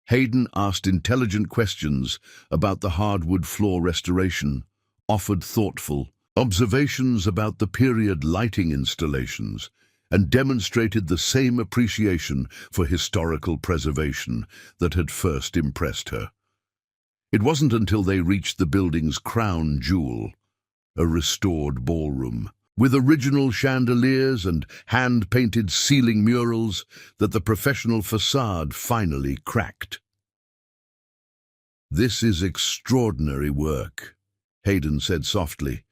Hayden asked intelligent questions about the hardwood floor restoration, offered thoughtful observations about the period lighting installations, and demonstrated the same appreciation for historical preservation that had first impressed her. It wasn't until they reached the building's crown jewel, a restored ballroom, with original chandeliers and hand-painted ceiling murals, that the professional facade finally cracked. "This is extraordinary work," Hayden said softly,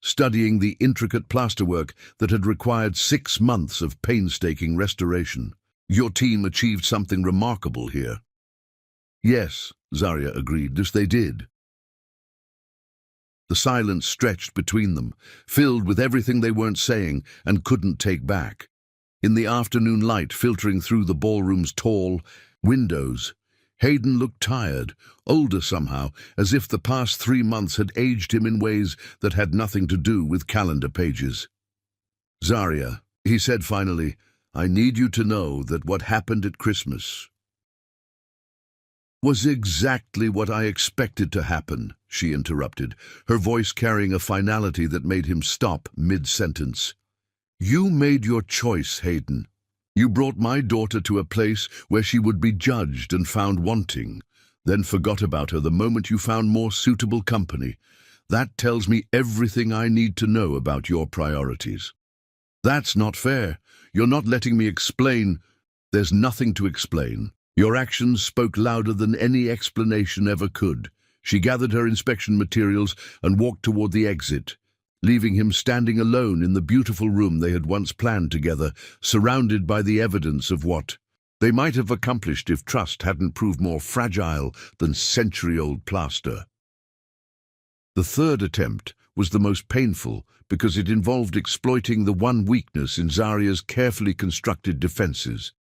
studying the intricate plasterwork that had required 6 months of painstaking restoration. Your team achieved something remarkable here. Yes, Zarya agreed, this they did. The silence stretched between them, filled with everything they weren't saying and couldn't take back. In the afternoon light filtering through the ballroom's tall windows, Hayden looked tired, older somehow, as if the past 3 months had aged him in ways that had nothing to do with calendar pages. Zarya, he said finally, I need you to know that what happened at Christmas was exactly what I expected to happen, she interrupted, her voice carrying a finality that made him stop mid-sentence. You made your choice, Hayden. You brought my daughter to a place where she would be judged and found wanting, then forgot about her the moment you found more suitable company. That tells me everything I need to know about your priorities. That's not fair. You're not letting me explain. There's nothing to explain. Your actions spoke louder than any explanation ever could. She gathered her inspection materials and walked toward the exit, leaving him standing alone in the beautiful room they had once planned together, surrounded by the evidence of what they might have accomplished if trust hadn't proved more fragile than century-old plaster. The third attempt was the most painful because it involved exploiting the one weakness in Zarya's carefully constructed defenses,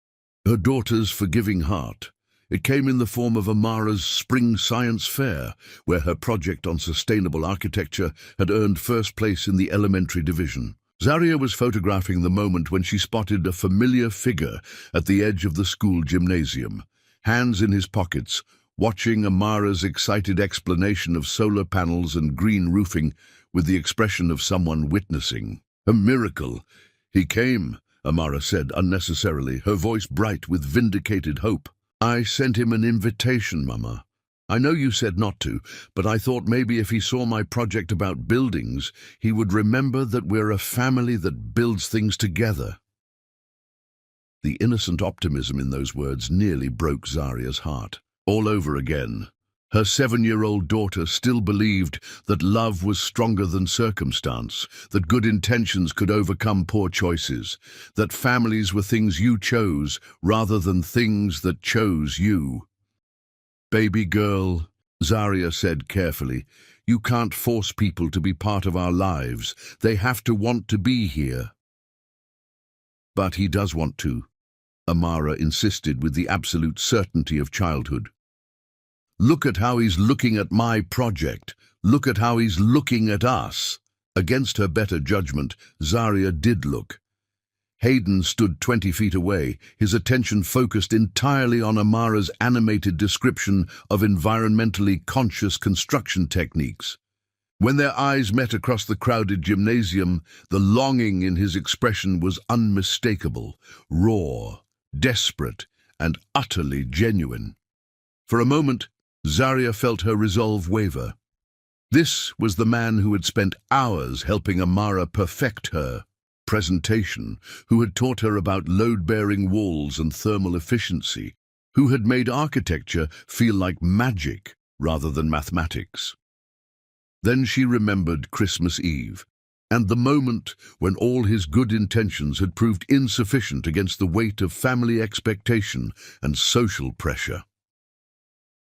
her daughter's forgiving heart. It came in the form of Amara's spring science fair, where her project on sustainable architecture had earned first place in the elementary division. Zarya was photographing the moment when she spotted a familiar figure at the edge of the school gymnasium, hands in his pockets, watching Amara's excited explanation of solar panels and green roofing with the expression of someone witnessing. A miracle. He came, Amara said unnecessarily, her voice bright with vindicated hope. I sent him an invitation, Mama. I know you said not to, but I thought maybe if he saw my project about buildings, he would remember that we're a family that builds things together. The innocent optimism in those words nearly broke Zarya's heart. All over again. Her 7-year-old daughter still believed that love was stronger than circumstance, that good intentions could overcome poor choices, that families were things you chose rather than things that chose you. Baby girl, Zarya said carefully, you can't force people to be part of our lives. They have to want to be here. But he does want to, Amara insisted with the absolute certainty of childhood. Look at how he's looking at my project. Look at how he's looking at us. Against her better judgment, Zarya did look. Hayden stood 20 feet away, his attention focused entirely on Amara's animated description of environmentally conscious construction techniques. When their eyes met across the crowded gymnasium, the longing in his expression was unmistakable, raw, desperate, and utterly genuine. For a moment, Zarya felt her resolve waver. This was the man who had spent hours helping Amara perfect her presentation, who had taught her about load-bearing walls and thermal efficiency, who had made architecture feel like magic rather than mathematics. Then she remembered Christmas Eve, and the moment when all his good intentions had proved insufficient against the weight of family expectation and social pressure.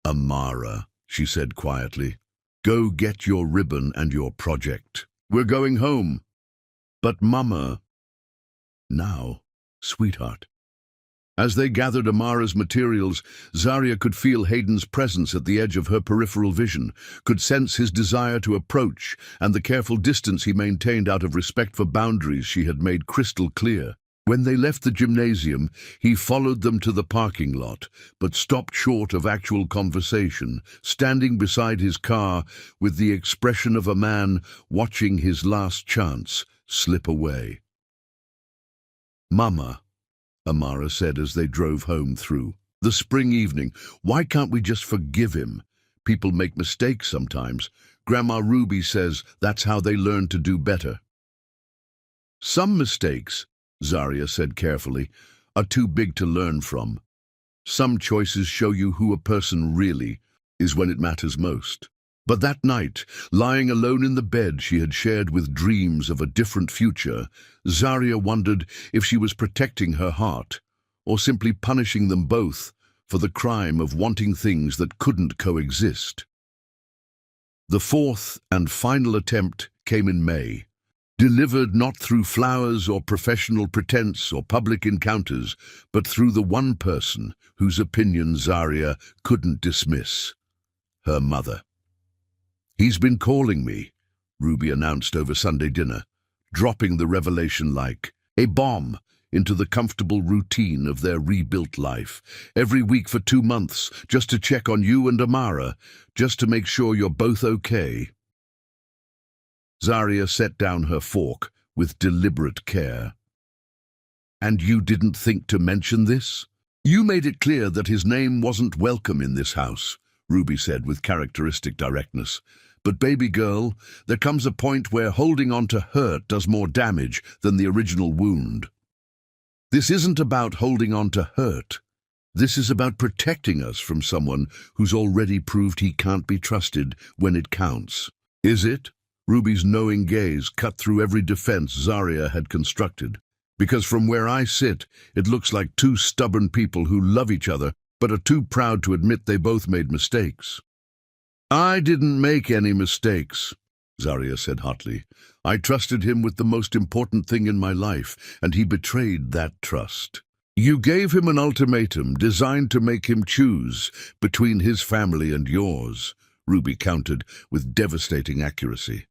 Amara, she said quietly, go get your ribbon and your project. We're going home. But Mama, now, sweetheart. As they gathered Amara's materials, Zarya could feel Hayden's presence at the edge of her peripheral vision, could sense his desire to approach and the careful distance he maintained out of respect for boundaries she had made crystal clear. When they left the gymnasium, he followed them to the parking lot, but stopped short of actual conversation, standing beside his car with the expression of a man watching his last chance slip away. Mama, Amara said as they drove home through the spring evening, why can't we just forgive him? People make mistakes sometimes. Grandma Ruby says that's how they learn to do better. Some mistakes, Zarya said carefully, are too big to learn from. Some choices show you who a person really is when it matters most. But that night, lying alone in the bed she had shared with dreams of a different future, Zarya wondered if she was protecting her heart or simply punishing them both for the crime of wanting things that couldn't coexist. The fourth and final attempt came in May, delivered not through flowers or professional pretense or public encounters, but through the one person whose opinion Zaria couldn't dismiss, her mother. "He's been calling me," Ruby announced over Sunday dinner, dropping the revelation like a bomb into the comfortable routine of their rebuilt life. "Every week for 2 months, just to check on you and Amara, just to make sure you're both okay." Zaria set down her fork with deliberate care. "And you didn't think to mention this? You made it clear that his name wasn't welcome in this house," Ruby said with characteristic directness. "But baby girl, there comes a point where holding on to hurt does more damage than the original wound. This isn't about holding on to hurt. This is about protecting us from someone who's already proved he can't be trusted when it counts." "Is it?" Ruby's knowing gaze cut through every defense Zaria had constructed. "Because from where I sit, it looks like two stubborn people who love each other but are too proud to admit they both made mistakes." "I didn't make any mistakes," Zaria said hotly. "I trusted him with the most important thing in my life, and he betrayed that trust. You gave him an ultimatum designed to make him choose between his family and yours," Ruby countered with devastating accuracy.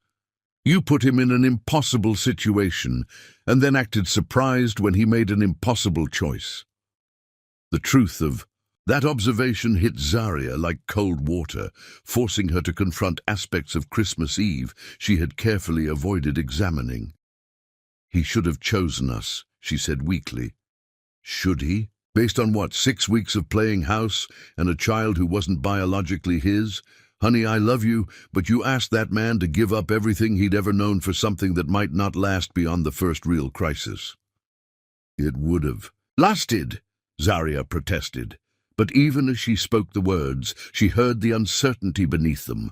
"You put him in an impossible situation and then acted surprised when he made an impossible choice." The truth of that observation hit Zaria like cold water, forcing her to confront aspects of Christmas Eve she had carefully avoided examining. "He should have chosen us," she said weakly. "Should he? Based on what, 6 weeks of playing house and a child who wasn't biologically his? Honey, I love you, but you asked that man to give up everything he'd ever known for something that might not last beyond the first real crisis." "It would have lasted," Zaria protested. But even as she spoke the words, she heard the uncertainty beneath them.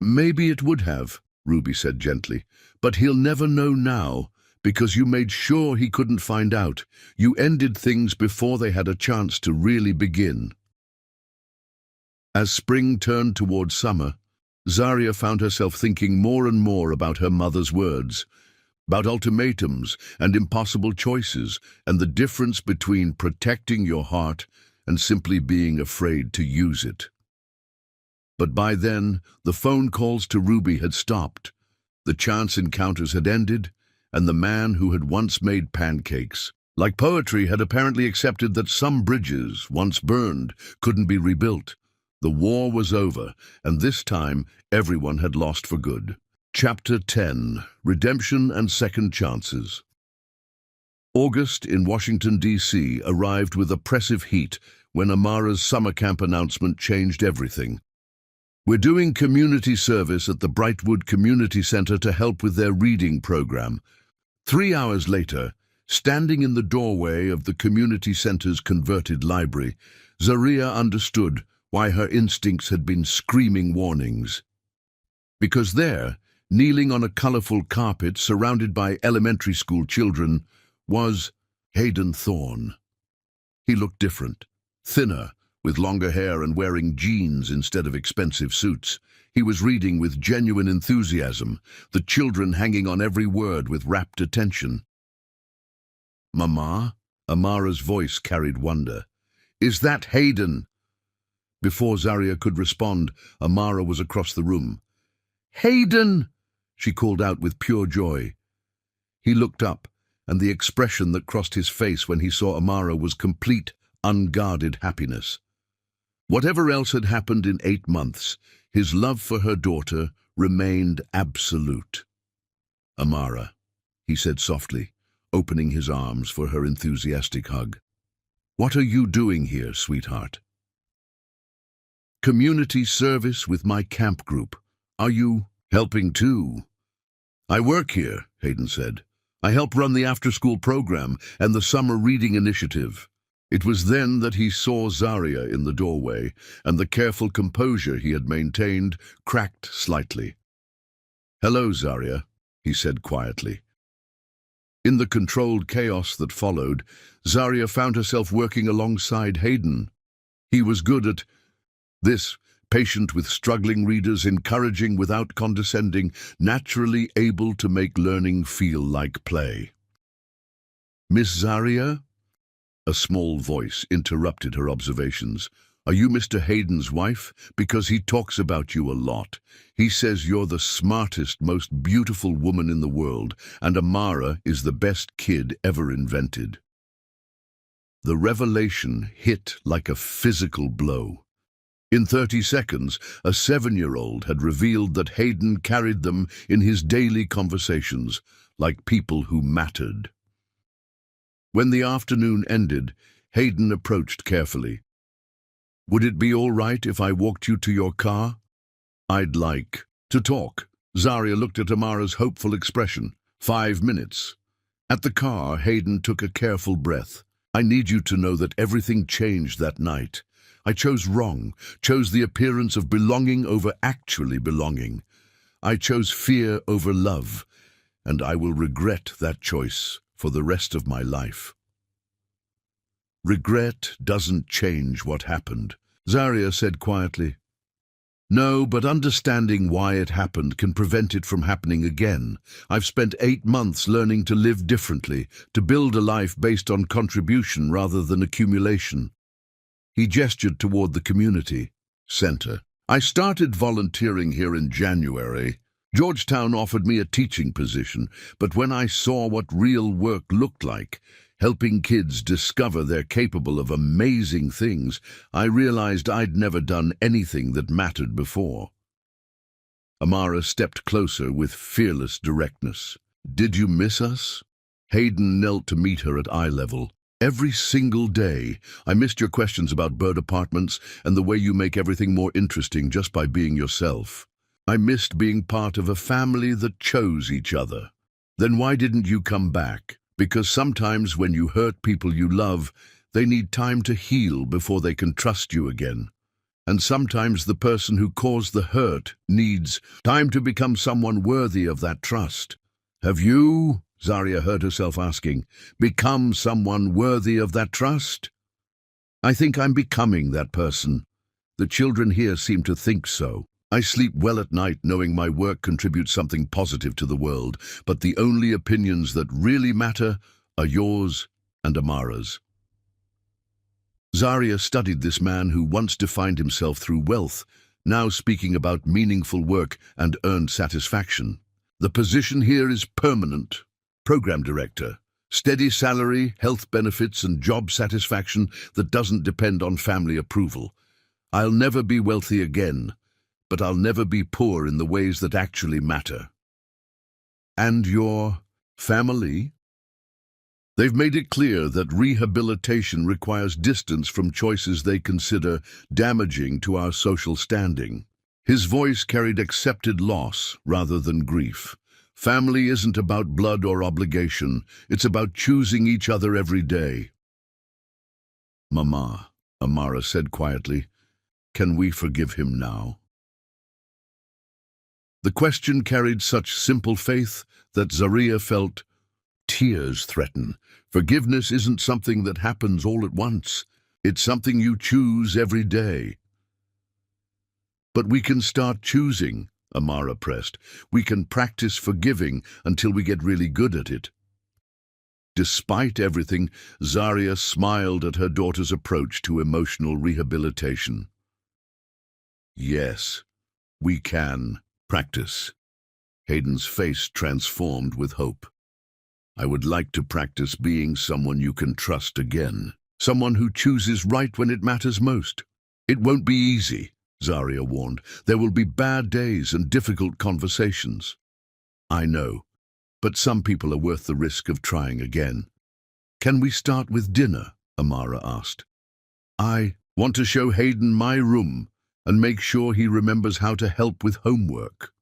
"Maybe it would have," Ruby said gently, "but he'll never know now, because you made sure he couldn't find out. You ended things before they had a chance to really begin." As spring turned toward summer, Zaria found herself thinking more and more about her mother's words, about ultimatums and impossible choices, and the difference between protecting your heart and simply being afraid to use it. But by then, the phone calls to Ruby had stopped, the chance encounters had ended, and the man who had once made pancakes, like poetry, had apparently accepted that some bridges, once burned, couldn't be rebuilt. The war was over, and this time everyone had lost for good. Chapter 10. Redemption and Second Chances. August in Washington, D.C. arrived with oppressive heat when Amara's summer camp announcement changed everything. "We're doing community service at the Brightwood Community Center to help with their reading program." 3 hours later, standing in the doorway of the community center's converted library, Zaria understood why her instincts had been screaming warnings. Because there, kneeling on a colorful carpet surrounded by elementary school children, was Hayden Thorne. He looked different, thinner, with longer hair and wearing jeans instead of expensive suits. He was reading with genuine enthusiasm, the children hanging on every word with rapt attention. "Mama?" Amara's voice carried wonder. "Is that Hayden?" Before Zaria could respond, Amara was across the room. "Hayden!" she called out with pure joy. He looked up, and the expression that crossed his face when he saw Amara was complete, unguarded happiness. Whatever else had happened in 8 months, his love for her daughter remained absolute. "Amara," he said softly, opening his arms for her enthusiastic hug. "What are you doing here, sweetheart?" "Community service with my camp group. Are you helping too?" "I work here," Hayden said. "I help run the after-school program and the summer reading initiative." It was then that he saw Zaria in the doorway, and the careful composure he had maintained cracked slightly. "Hello, Zaria," he said quietly. In the controlled chaos that followed, Zarya found herself working alongside Hayden. He was good at this, patient with struggling readers, encouraging without condescending, naturally able to make learning feel like play. "Miss Zarya?" A small voice interrupted her observations. "Are you Mr. Hayden's wife? Because he talks about you a lot. He says you're the smartest, most beautiful woman in the world, and Amara is the best kid ever invented." The revelation hit like a physical blow. In 30 seconds, a 7-year-old had revealed that Hayden carried them in his daily conversations, like people who mattered. When the afternoon ended, Hayden approached carefully. "Would it be all right if I walked you to your car?" "I'd like to talk." Zarya looked at Amara's hopeful expression. 5 minutes. At the car, Hayden took a careful breath. "I need you to know that everything changed that night. I chose wrong, chose the appearance of belonging over actually belonging. I chose fear over love, and I will regret that choice for the rest of my life." "Regret doesn't change what happened," Zarya said quietly. "No, but understanding why it happened can prevent it from happening again. I've spent 8 months learning to live differently, to build a life based on contribution rather than accumulation." He gestured toward the community center. "I started volunteering here in January. Georgetown offered me a teaching position, but when I saw what real work looked like, helping kids discover they're capable of amazing things, I realized I'd never done anything that mattered before." Amara stepped closer with fearless directness. "Did you miss us?" Hayden knelt to meet her at eye level. "Every single day. I missed your questions about bird apartments and the way you make everything more interesting just by being yourself. I missed being part of a family that chose each other." "Then why didn't you come back?" "Because sometimes when you hurt people you love, they need time to heal before they can trust you again. And sometimes the person who caused the hurt needs time to become someone worthy of that trust." "Have you," Zarya heard herself asking, "become someone worthy of that trust?" "I think I'm becoming that person. The children here seem to think so. I sleep well at night knowing my work contributes something positive to the world, but the only opinions that really matter are yours and Amara's." Zarya studied this man who once defined himself through wealth, now speaking about meaningful work and earned satisfaction. "The position here is permanent. Program director. Steady salary, health benefits, and job satisfaction that doesn't depend on family approval. I'll never be wealthy again, but I'll never be poor in the ways that actually matter." "And your family?" "They've made it clear that rehabilitation requires distance from choices they consider damaging to our social standing." His voice carried accepted loss rather than grief. "Family isn't about blood or obligation. It's about choosing each other every day." "Mama," Amara said quietly, "can we forgive him now?" The question carried such simple faith that Zarya felt tears threaten. Forgiveness isn't something that happens all at once. It's something you choose every day. "But we can start choosing," Amara pressed. "We can practice forgiving until we get really good at it." Despite everything, Zarya smiled at her daughter's approach to emotional rehabilitation. "Yes, we can practice." Hayden's face transformed with hope. "I would like to practice being someone you can trust again. Someone who chooses right when it matters most." "It won't be easy," Zarya warned. "There will be bad days and difficult conversations." "I know, but some people are worth the risk of trying again." "Can we start with dinner?" Amara asked. "I want to show Hayden my room and make sure he remembers how to help with homework."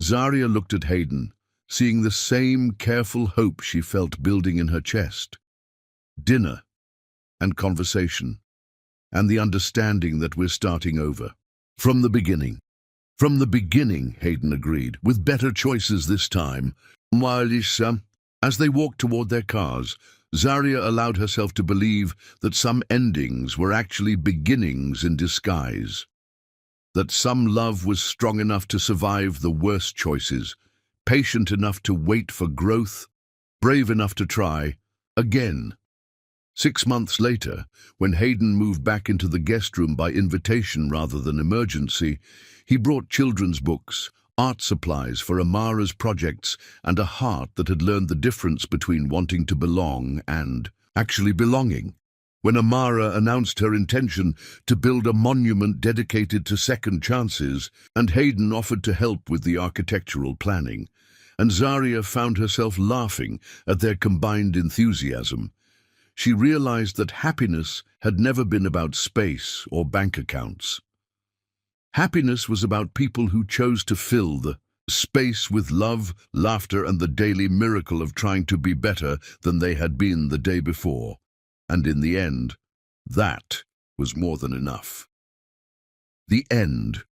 Zarya looked at Hayden, seeing the same careful hope she felt building in her chest. Dinner and conversation, and the understanding that we're starting over. From the beginning. From the beginning, Hayden agreed, with better choices this time. As they walked toward their cars, Zaria allowed herself to believe that some endings were actually beginnings in disguise. That some love was strong enough to survive the worst choices, patient enough to wait for growth, brave enough to try again. 6 months later, when Hayden moved back into the guest room by invitation rather than emergency, he brought children's books, art supplies for Amara's projects, and a heart that had learned the difference between wanting to belong and actually belonging. When Amara announced her intention to build a monument dedicated to second chances, and Hayden offered to help with the architectural planning, and Zaria found herself laughing at their combined enthusiasm, she realized that happiness had never been about space or bank accounts. Happiness was about people who chose to fill the space with love, laughter, and the daily miracle of trying to be better than they had been the day before. And in the end, that was more than enough. The end.